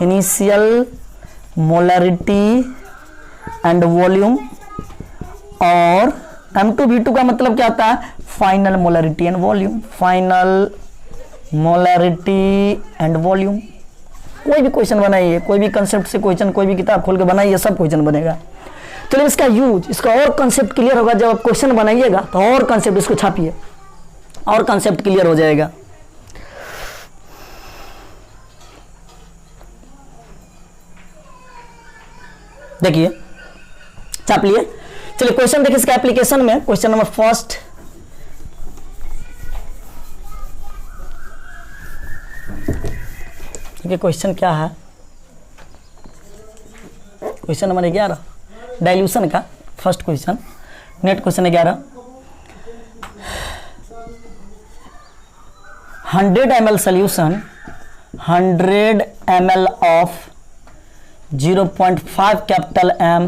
initial molarity and volume. और M2V2 का मतलब क्या होता है final molarity and volume, final molarity and volume. कोई भी क्वेश्चन बनाइए, कोई भी कंसेप्ट से क्वेश्चन, कोई भी किताब खोल के बनाइए, सब क्वेश्चन बनेगा। चलिए इसका यूज, इसका और कंसेप्ट क्लियर होगा जब आप क्वेश्चन बनाइएगा, तो और कंसेप्ट इसको छापिए और कंसेप्ट क्लियर हो जाएगा। देखिए छाप लिए। चलिए क्वेश्चन देखिए इसका एप्लीकेशन में, क्वेश्चन नंबर फर्स्ट। देखिए क्वेश्चन क्या है, क्वेश्चन नंबर 11 डाइल्यूशन का first question, net question 11। 100 ml solution, 100 ml of 0.5 capital M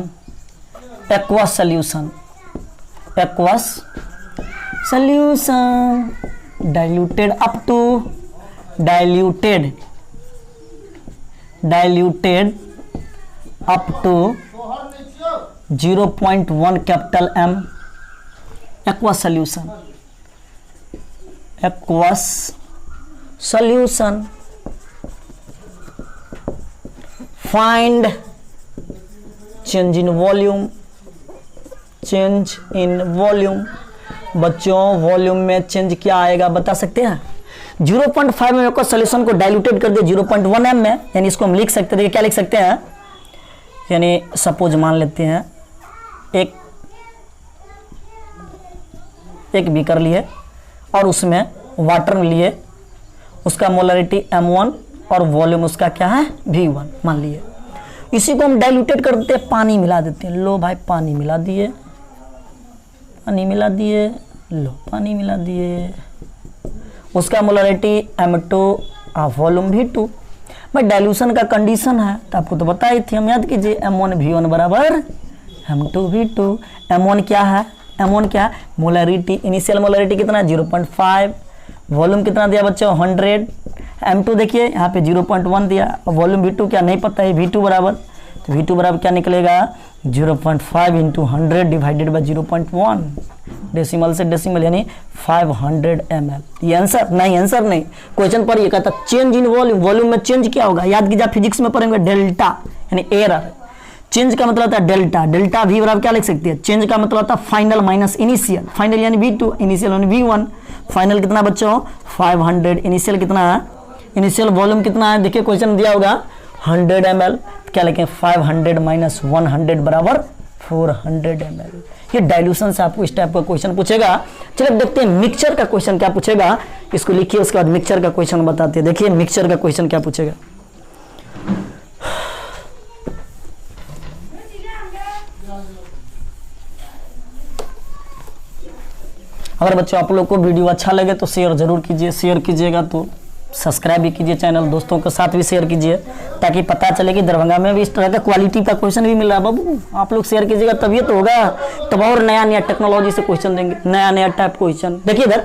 aqueous solution, aqueous solution diluted up to diluted up to 0.1 capital M aqueous solution, aqueous solution। find change in volume, change in volume। बच्चों वॉल्यूम में चेंज क्या आएगा बता सकते हैं। 0.5 एम का सोल्यूशन को डाइल्यूटेड कर दिया 0.1 एम में, यानी इसको हम लिख सकते हैं, क्या लिख सकते हैं, यानी सपोज मान लेते हैं एक बीकर लिए और उसमें वाटर लिए, उसका मोलरिटी M1 और वॉल्यूम उसका क्या है V1 मान लिए। इसी को हम डाइल्यूटेड कर देते हैं, पानी मिला देते हैं। लो भाई पानी मिला दिए, पानी मिला दिए, लो पानी मिला दिए, उसका मोलरिटी M2 और वॉल्यूम V2। भाई डाइल्यूशन का कंडीशन है तो आपको तो बताई थी, हम याद कीजिए M1V1 बराबर M2V2। M1 क्या है, M1 क्या है मोलरिटी, इनिशियल मोलरिटी कितना है 0.5, वॉल्यूम कितना दिया बच्चों 100, M2 देखिए यहाँ पे 0.1 दिया, और वॉल्यूम V2 क्या नहीं पता है, V2 बराबर, तो V2 बराबर क्या निकलेगा 0.5 इंटू 100 डिवाइडेड बाई 0.1, डेसिमल से डेसिमल यानी 500 ml। ये आंसर नहीं, आंसर नहीं, क्वेश्चन पर ये कहता चेंज इन वॉल्यूम, वॉल्यूम में चेंज क्या होगा, याद कीजिए फिजिक्स में पढ़ेंगे डेल्टा यानी एरर। चेंज का मतलब होता है डेल्टा, डेल्टा V बराबर क्या लिख सकते हैं, चेंज का मतलब होता है फाइनल माइनस इनिशियल, फाइनल यानी V2, इनिशियल यानी V1। फाइनल कितना बच्चों 500, इनिशियल कितना है, इनिशियल वॉल्यूम कितना है, देखिए क्वेश्चन दिया होगा 100 ml, क्या लिखें 500 माइनस 100 बराबर 400 ml। ये डाइल्यूशन से आपको इस टाइप का क्वेश्चन पूछेगा। चलिए देखते हैं मिक्सचर का क्वेश्चन क्या पूछेगा, इसको लिखिए, उसके बाद मिक्सचर का क्वेश्चन बताते हैं। देखिए मिक्सचर का क्वेश्चन क्या पूछेगा। अगर बच्चों आप लोग को वीडियो अच्छा लगे तो शेयर जरूर कीजिए, शेयर कीजिएगा तो सब्सक्राइब भी कीजिए चैनल, दोस्तों के साथ भी शेयर कीजिए ताकि पता चले कि दरभंगा में भी इस तरह का क्वालिटी का क्वेश्चन भी मिल रहा है। बाबू आप लोग शेयर कीजिएगा तभी तो होगा, तब और नया नया टेक्नोलॉजी से क्वेश्चन देंगे, नया नया टाइप क्वेश्चन। देखिए इधर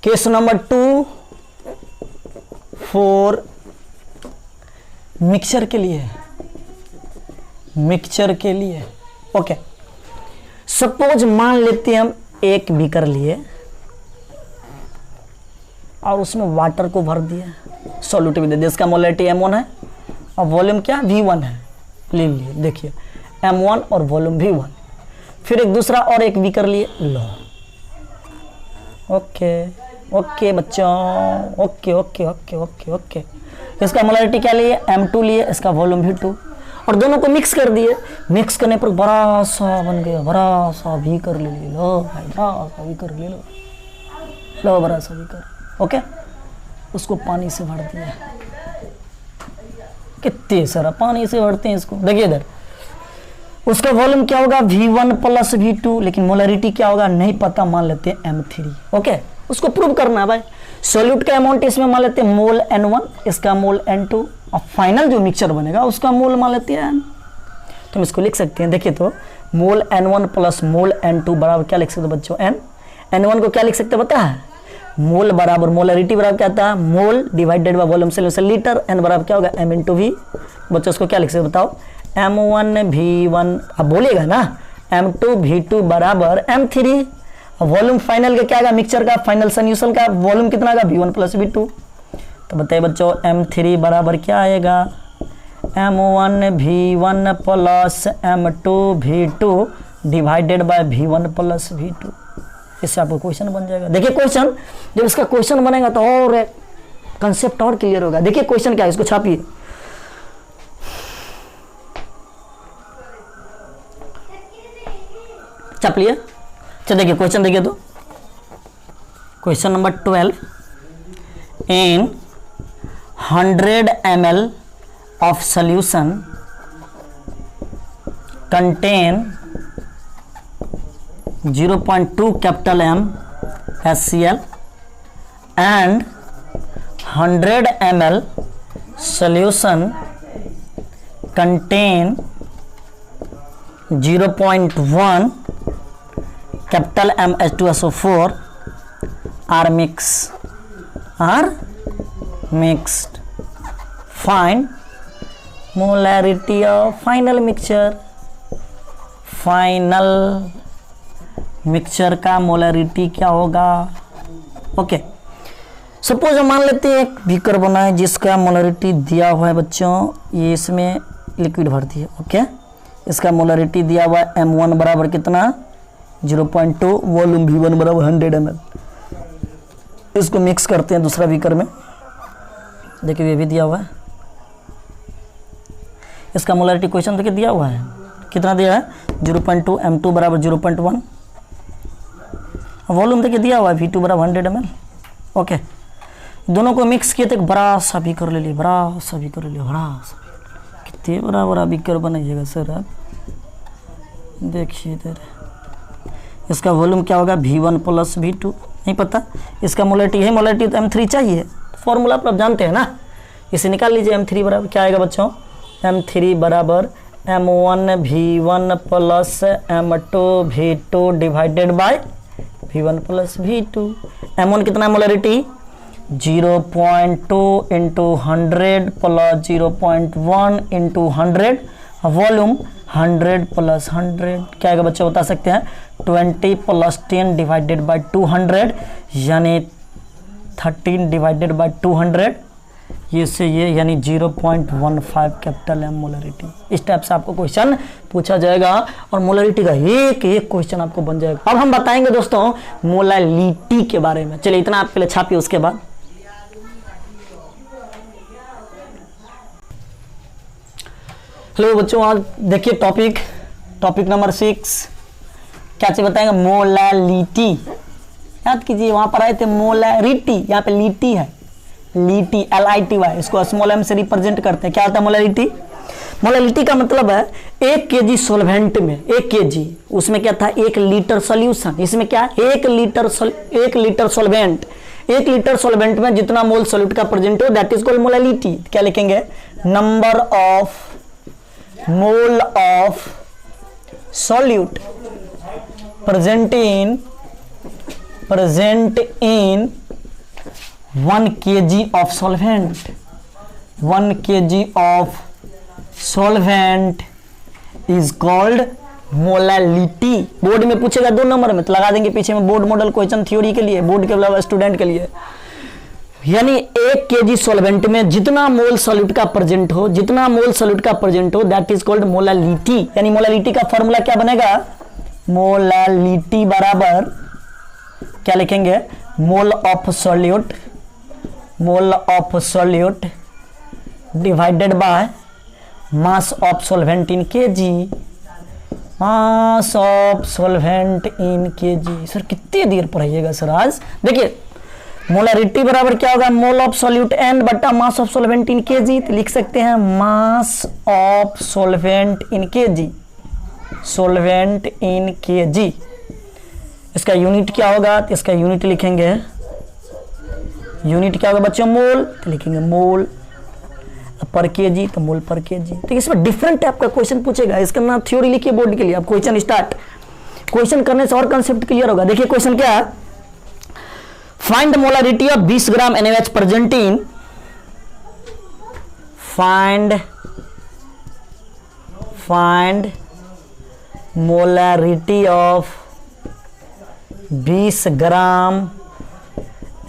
केस नंबर 2 4 मिक्सचर के लिए, मिक्सचर के लिए ओके। सपोज मान लेते हैं हम एक बीकर लिए और उसमें वाटर को भर दिया, सॉल्यूटिव दे दिया, इसका मोलरिटी M1 है और वॉल्यूम क्या V1 है, ले लिए देखिए M1 और वॉल्यूम V1। फिर एक दूसरा और एक बीकर लिए, लो ओके ओके बच्चों, okay okay okay okay okay. इसका मोलरिटी क्या लिए M2 लिए, इसका वॉल्यूम V2, और दोनों को मिक्स कर दिए। मिक्स करने पर बड़ा सा बन गया, बड़ा सा बीकर ले लो भाई, बड़ा सा बीकर ले लो, लो बड़ा सा बीकर ओके। उसको पानी से भर दिया, कितने सारा पानी से भरते हैं इसको, देखिए इधर उसका वॉल्यूम क्या होगा V1 प्लस V2, लेकिन मोलरिटी क्या होगा नहीं पता, मान लेते हैं M3। ओके, उसको प्रूव करना है भाई। सॉल्यूट का अमाउंट इसमें मान लेते हैं मोल N1, इसका मोल N2, और फाइनल जो मिक्सचर बनेगा उसका मोल मान लेते हैं N। तो हम इसको लिख सकते हैं, देखिए तो मोल N1 प्लस मोल N2 बराबर क्या लिख सकते हैं बच्चों N। N1 को क्या लिख सकते हैं पता है, मोल बराबर मोलरिटी बराबर क्या आता है मोल divided by volume solution litre, N बराबर क्या होगा M इंटू V। बच्चों उसको क्या लिख सकते बताओ, M1 V1, अब बोलिएगा ना M2 V2 बराबर M3। वॉल्यूम फाइनल का क्या आएगा मिक्सचर का, फाइनल सॉल्यूशन का वॉल्यूम कितना आएगा V1 प्लस V2। तो बताइए बच्चों M3 बराबर क्या आएगा M1 V1 plus M2 V2 divided by V1 plus V2। इससे आपको क्वेश्चन बन जाएगा। देखिए क्वेश्चन, जब इसका क्वेश्चन बनेगा तो और कंसेप्ट और क्लियर होगा। देखिए क्वेश्चन क्या है, इसको छापिए। छाप लिए, चलिए देखिए क्वेश्चन, देखिए तो question number 12, in 100 ml of solution contain 0.2 capital M HCl and 100 ml solution contain 0.1 capital M H2SO4 are mixed. Find molarity of final mixture। Final mixture का मोलरिटी क्या होगा। ओके, सपोज हम मान लेते हैं एक बीकर बना है जिसका मोलरिटी दिया हुआ है बच्चों, ये इसमें लिक्विड भरती है। ओके, इसका मोलरिटी दिया हुआ है M1 बराबर कितना 0.2, वॉल्यूम V1 बराबर 100 ml। इसको मिक्स करते हैं दूसरा बीकर में, देखिए ये भी दिया हुआ है, इसका मोलरिटी क्वेश्चन देखिए दिया हुआ है, कितना दिया है 0.2, M2 बराबर 0.1, वॉल्यूम देखिए दिया हुआ है V2 बराबर 100 ml। ओके, दोनों को मिक्स किए तो एक बड़ा सा बीकर ले लिया, बड़ा सा बीकर ले लिया, बड़ा सा। कितने बड़ा बड़ा बीकर बनाइएगा सर आप, देखिए इधर इसका वॉल्यूम क्या होगा V1 प्लस V2, नहीं पता, इसका मोलरिटी है, मोलरिटी तो M3 चाहिए, फॉर्मूला आप जानते हैं ना, इसे निकाल लीजिए। M3 बराबर क्या आएगा बच्चों, M3 बराबर M1 V1 plus M2 V2 divided by V1 plus V2। M1 कितना molarity 0.2 into 100 plus 0.1 into 100, volume 100 plus 100 क्या आएगा बच्चों बता सकते हैं 20 प्लस 10 डिवाइडेड बाय 200, यानी 13 डिवाइडेड बाय 200, ये से ये यानी 0.15 कैपिटल M मोलरिटी। इस टाइप से आपको क्वेश्चन पूछा जाएगा और मोलरिटी का एक एक क्वेश्चन आपको बन जाएगा। अब हम बताएंगे दोस्तों मोलरिटी के बारे में। चलिए इतना आप पहले छापिए, उसके बाद हेलो बच्चों, आज देखिए टॉपिक नंबर 6 क्या चीज बताएंगे, मोलरिटी। याद कीजिए वहां पर आए थे मोलरिटी, यहाँ पे लिटी है, लिटी LITY, इसको स्मॉल m से रिप्रेजेंट करते हैं। क्या होता है मोलरिटी, मोलरिटी का मतलब है 1 kg सॉल्वेंट में 1 kg, उसमें क्या था 1 लीटर सॉल्यूशन, इसमें क्या 1 लीटर सॉल्वेंट, 1 लीटर सॉल्वेंट में जितना मोल सॉल्यूट का प्रेजेंट हो दैट इज कॉल्ड मोलरिटी। क्या लिखेंगे, number of mole of solute present in 1 kg of solvent, 1 kg of solvent is called molarity. Board में पूछेगा 2 नंबर में तो लगा देंगे पीछे में बोर्ड मॉडल क्वेश्चन थ्योरी के लिए, बोर्ड के अलावा स्टूडेंट के लिए। यानी 1 kg सॉल्वेंट में जितना मोल सॉल्यूट का प्रेजेंट हो, जितना मोल सॉल्यूट का प्रेजेंट हो दैट इज कॉल्ड मोलरिटी। यानी मोलरिटी का फॉर्मूला क्या बनेगा, मोलरिटी बराबर क्या लिखेंगे, मोल of solute divided by mass of solvent in KG, mass of solvent in KG. Sir कितनी देर पढ़ाइएगा सर आज। देखिए मोलरिटी बराबर क्या होगा, मोल ऑफ सॉल्यूट n बटा मास ऑफ सॉल्वेंट इन केजी। तो लिख सकते हैं मास of solvent in KG, solvent in KG. इसका यूनिट क्या होगा, तो इसका यूनिट लिखेंगे, यूनिट क्या होगा बच्चों, मोल, तो लिखेंगे मोल पर केजी, तो मोल पर केजी। तो इसमें डिफरेंट टाइप का क्वेश्चन पूछेगा, इसका नाम थ्योरी लिखिए बोर्ड के लिए। अब क्वेश्चन स्टार्ट, क्वेश्चन करने से और कंसेप्ट क्लियर होगा। देखिए क्वेश्चन क्या है, find the molarity of 20 gram NaOH present in, find molarity of 20 gram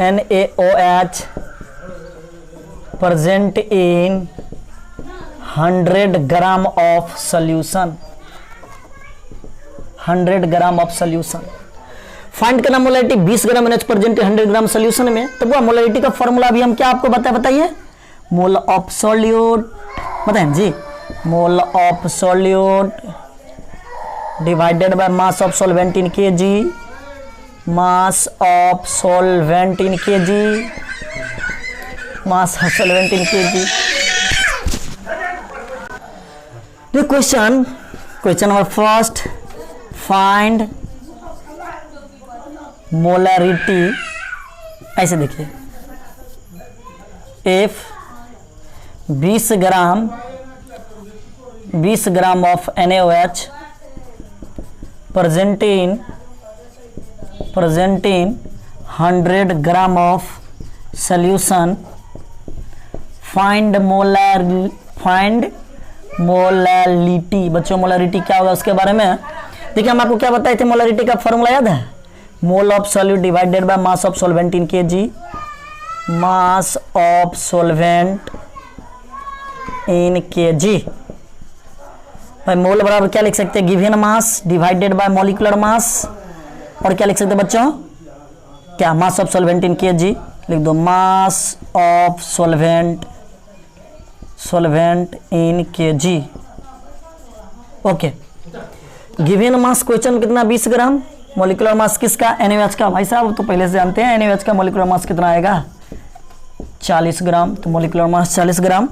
NaOH present in 100 gram of solution, 100 gram of solution. Find करना मोलरिटी 20 ग्राम NaOH प्रेजेंट 100 ग्राम सॉल्यूशन में। तो वो मोलरिटी का फॉर्मूला भी हम क्या आपको बताइए, मोल ऑफ सॉल्यूट, बताएं जी, mole of solute divided by mass of solvent in KG, mass of solvent in KG, mass of solvent in KG. Question number first, find molarity, ऐसे देखिए, if 20 gram of NaOH present in 100 gram of solution, find molarity. बच्चों मोलरिटी क्या होगा उसके बारे में देखिए, हम आपको क्या बताए थे, मोलरिटी का फॉर्मूला याद है, मोल of solute divided by mass of solvent in KG, mass of solvent in KG. भाई मोल बराबर क्या लिख सकते हैं, given mass divided by molecular mass, और क्या लिख सकते हैं बच्चों, क्या, मास ऑफ सॉल्वेंट इन केजी। लिख दो मास of solvent in KG. Okay, given mass question कितना, 20 ग्राम, मॉलिक्यूलर मास किसका, NaOH का। भाई साहब तो पहले से जानते हैं NaOH का मॉलिक्यूलर मास कितना आएगा, 40 ग्राम, तो molecular mass 40 gram.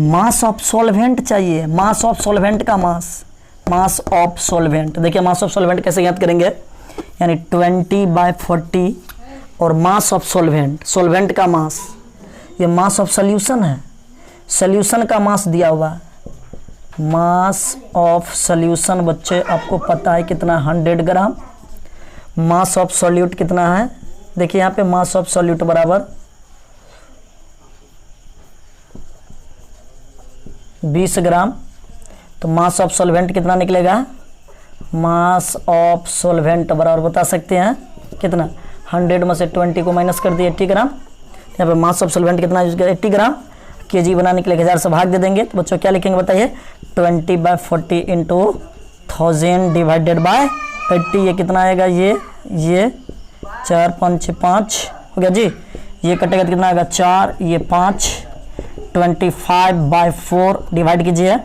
Mass of solvent चाहिए, मास ऑफ सॉल्वेंट का मास ऑफ सॉल्वेंट। देखिए मास ऑफ सॉल्वेंट कैसे याद करेंगे, यानी 20/40 और मास ऑफ सॉल्वेंट का मास, ये मास ऑफ सॉल्यूशन है, सॉल्यूशन का मास दिया हुआ, मास ऑफ सॉल्यूशन बच्चे आपको पता है कितना, 100 ग्राम। मास ऑफ सॉल्यूट कितना है, देखिए यहाँ पे मास ऑफ सॉल्यूट बराबर 20 ग्राम, तो मास ऑफ सॉल्वेंट कितना निकलेगा, मास ऑफ सॉल्वेंट बराबर बता सकते हैं कितना, 100 में से 20 को माइनस कर दिए 80 ग्राम। यहाँ पे मास ऑफ सॉल्वेंट कितना यूज किया, 80 ग्राम। केजी बनाने के लिए 1000 से भाग दे देंगे, तो बच्चों क्या लिखेंगे बताइए, 20/40 इंटू 1000 डिवाइडेड बाय 80। ये कितना आएगा, ये 4 5 5 हो गया जी। ये कटेगा तो कितना आएगा, 4, ये 5, 25/4 डिवाइड कीजिए,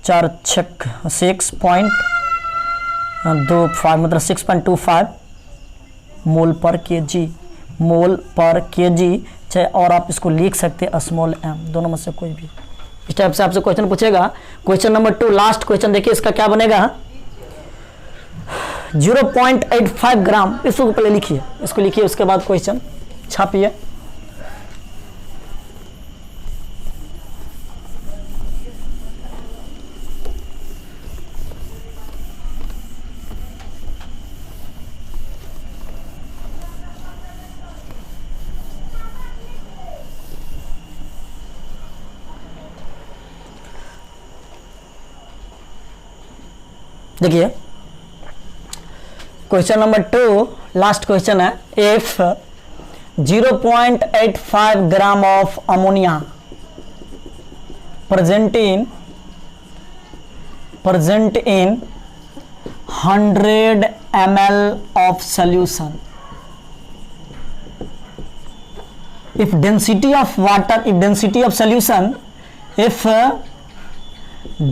4 6 6.25 मतलब 6.25 मोल पर केजी, मोल पर केजी। चाहे और आप इसको लिख सकते हैं स्मॉल m, दोनों में से कोई भी। इस टाइप से आपसे क्वेश्चन पूछेगा। क्वेश्चन नंबर 2 लास्ट क्वेश्चन देखिए, इसका क्या बनेगा, 0.85 ग्राम। इसको पहले लिखिए, इसको लिखिए, उसके बाद क्वेश्चन छापिए। देखिए क्वेश्चन नंबर 2 लास्ट क्वेश्चन है, if 0.85 gram of ammonia present in 100 ml of solution, if density of water, if density of solution, if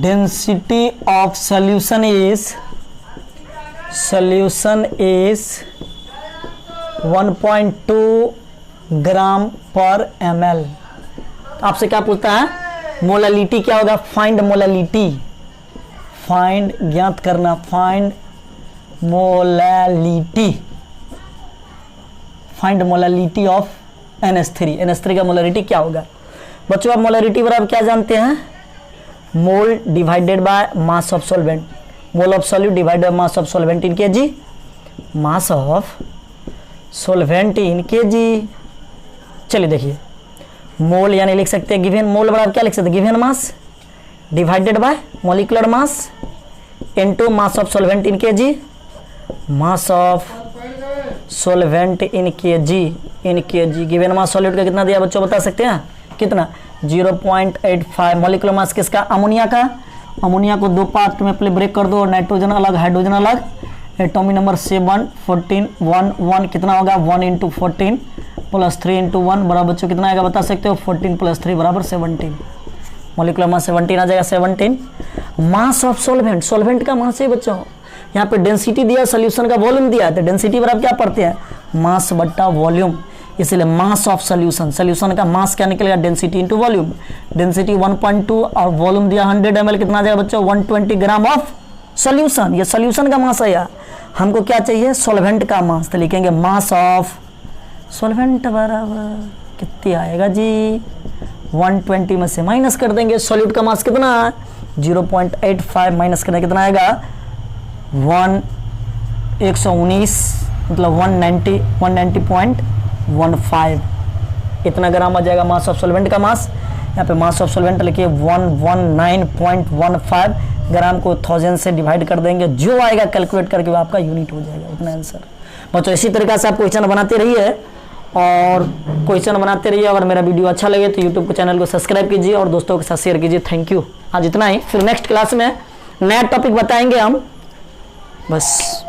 density of solution is 1.2 ग्राम पर ml। आपसे क्या पूछता है, मोलालिटी क्या होगा, फाइंड मोलालिटी, फाइंड ज्ञात करना, find molality, find molality of NH3। NH3 का मोलारिटी क्या होगा बच्चों? आप मोलारिटी बराबर क्या जानते हैं, मोल divided by mass of solvent, mole of solute divided by mass of solvent in KG, mass of solvent in KG. चलिए देखिए, मोल यानी लिख सकते हैं गिवन, मोल बराबर क्या लिख सकते हैं, given mass divided by molecular mass into mass of solvent in KG, mass of solvent in KG, in KG. Given mass solute का कितना दिया बच्चों, बता सकते हैं कितना, 0.85। मॉलिक्यूलर मास किसका, अमोनिया का। अमोनिया को दो पार्ट में पहले ब्रेक कर दो, नाइट्रोजन अलग हाइड्रोजन अलग, एटॉमिक नंबर 7 14 1 1 कितना होगा, 1 × 14 + 3 × 1 बराबर बच्चों कितना आएगा बता सकते हो, 14 + 3 बराबर 17। मॉलिक्यूलर मास 17 आ जाएगा, 17। मास ऑफ सॉल्वेंट, सॉल्वेंट का मास है बच्चों, यहाँ पे डेंसिटी दिया, सोल्यूशन का वॉल्यूम दिया है, तो डेंसिटी बराबर क्या पढ़ते हैं, मास बट्टा वॉल्यूम, इसलिए मास ऑफ सोल्यूशन, सोल्यूशन का मास क्या निकलेगा, डेंसिटी इंटू वॉल्यूम। डेंसिटी 1.2 और वॉल्यूम दिया 100 ml, कितना आ जाएगा बच्चों, 120 ग्राम ऑफ सोल्यूशन। ये सोल्यूशन का मास है यार, हमको क्या चाहिए, सॉल्वेंट का मास, तो लिखेंगे मास ऑफ सॉल्वेंट बराबर कितनी आएगा जी, 120 में से माइनस कर देंगे, सॉल्यूट का मास कितना है 0.85, माइनस करने कितना आएगा 119 मतलब 190.15, इतना ग्राम आ जाएगा मास ऑफ सॉल्वेंट का मास। यहाँ पे मास ऑफ सॉल्वेंट लिखिए 119.15 ग्राम को 1000 से डिवाइड कर देंगे, जो आएगा कैलकुलेट करके वो आपका यूनिट हो जाएगा, उतना आंसर। बच्चों इसी तरीके से आप क्वेश्चन बनाते रहिए और क्वेश्चन बनाते रहिए। अगर मेरा वीडियो अच्छा लगे तो यूट्यूब के चैनल को सब्सक्राइब कीजिए और दोस्तों के साथ शेयर कीजिए। Thank you. आज इतना ही, फिर नेक्स्ट क्लास में नया टॉपिक बताएंगे हम, बस।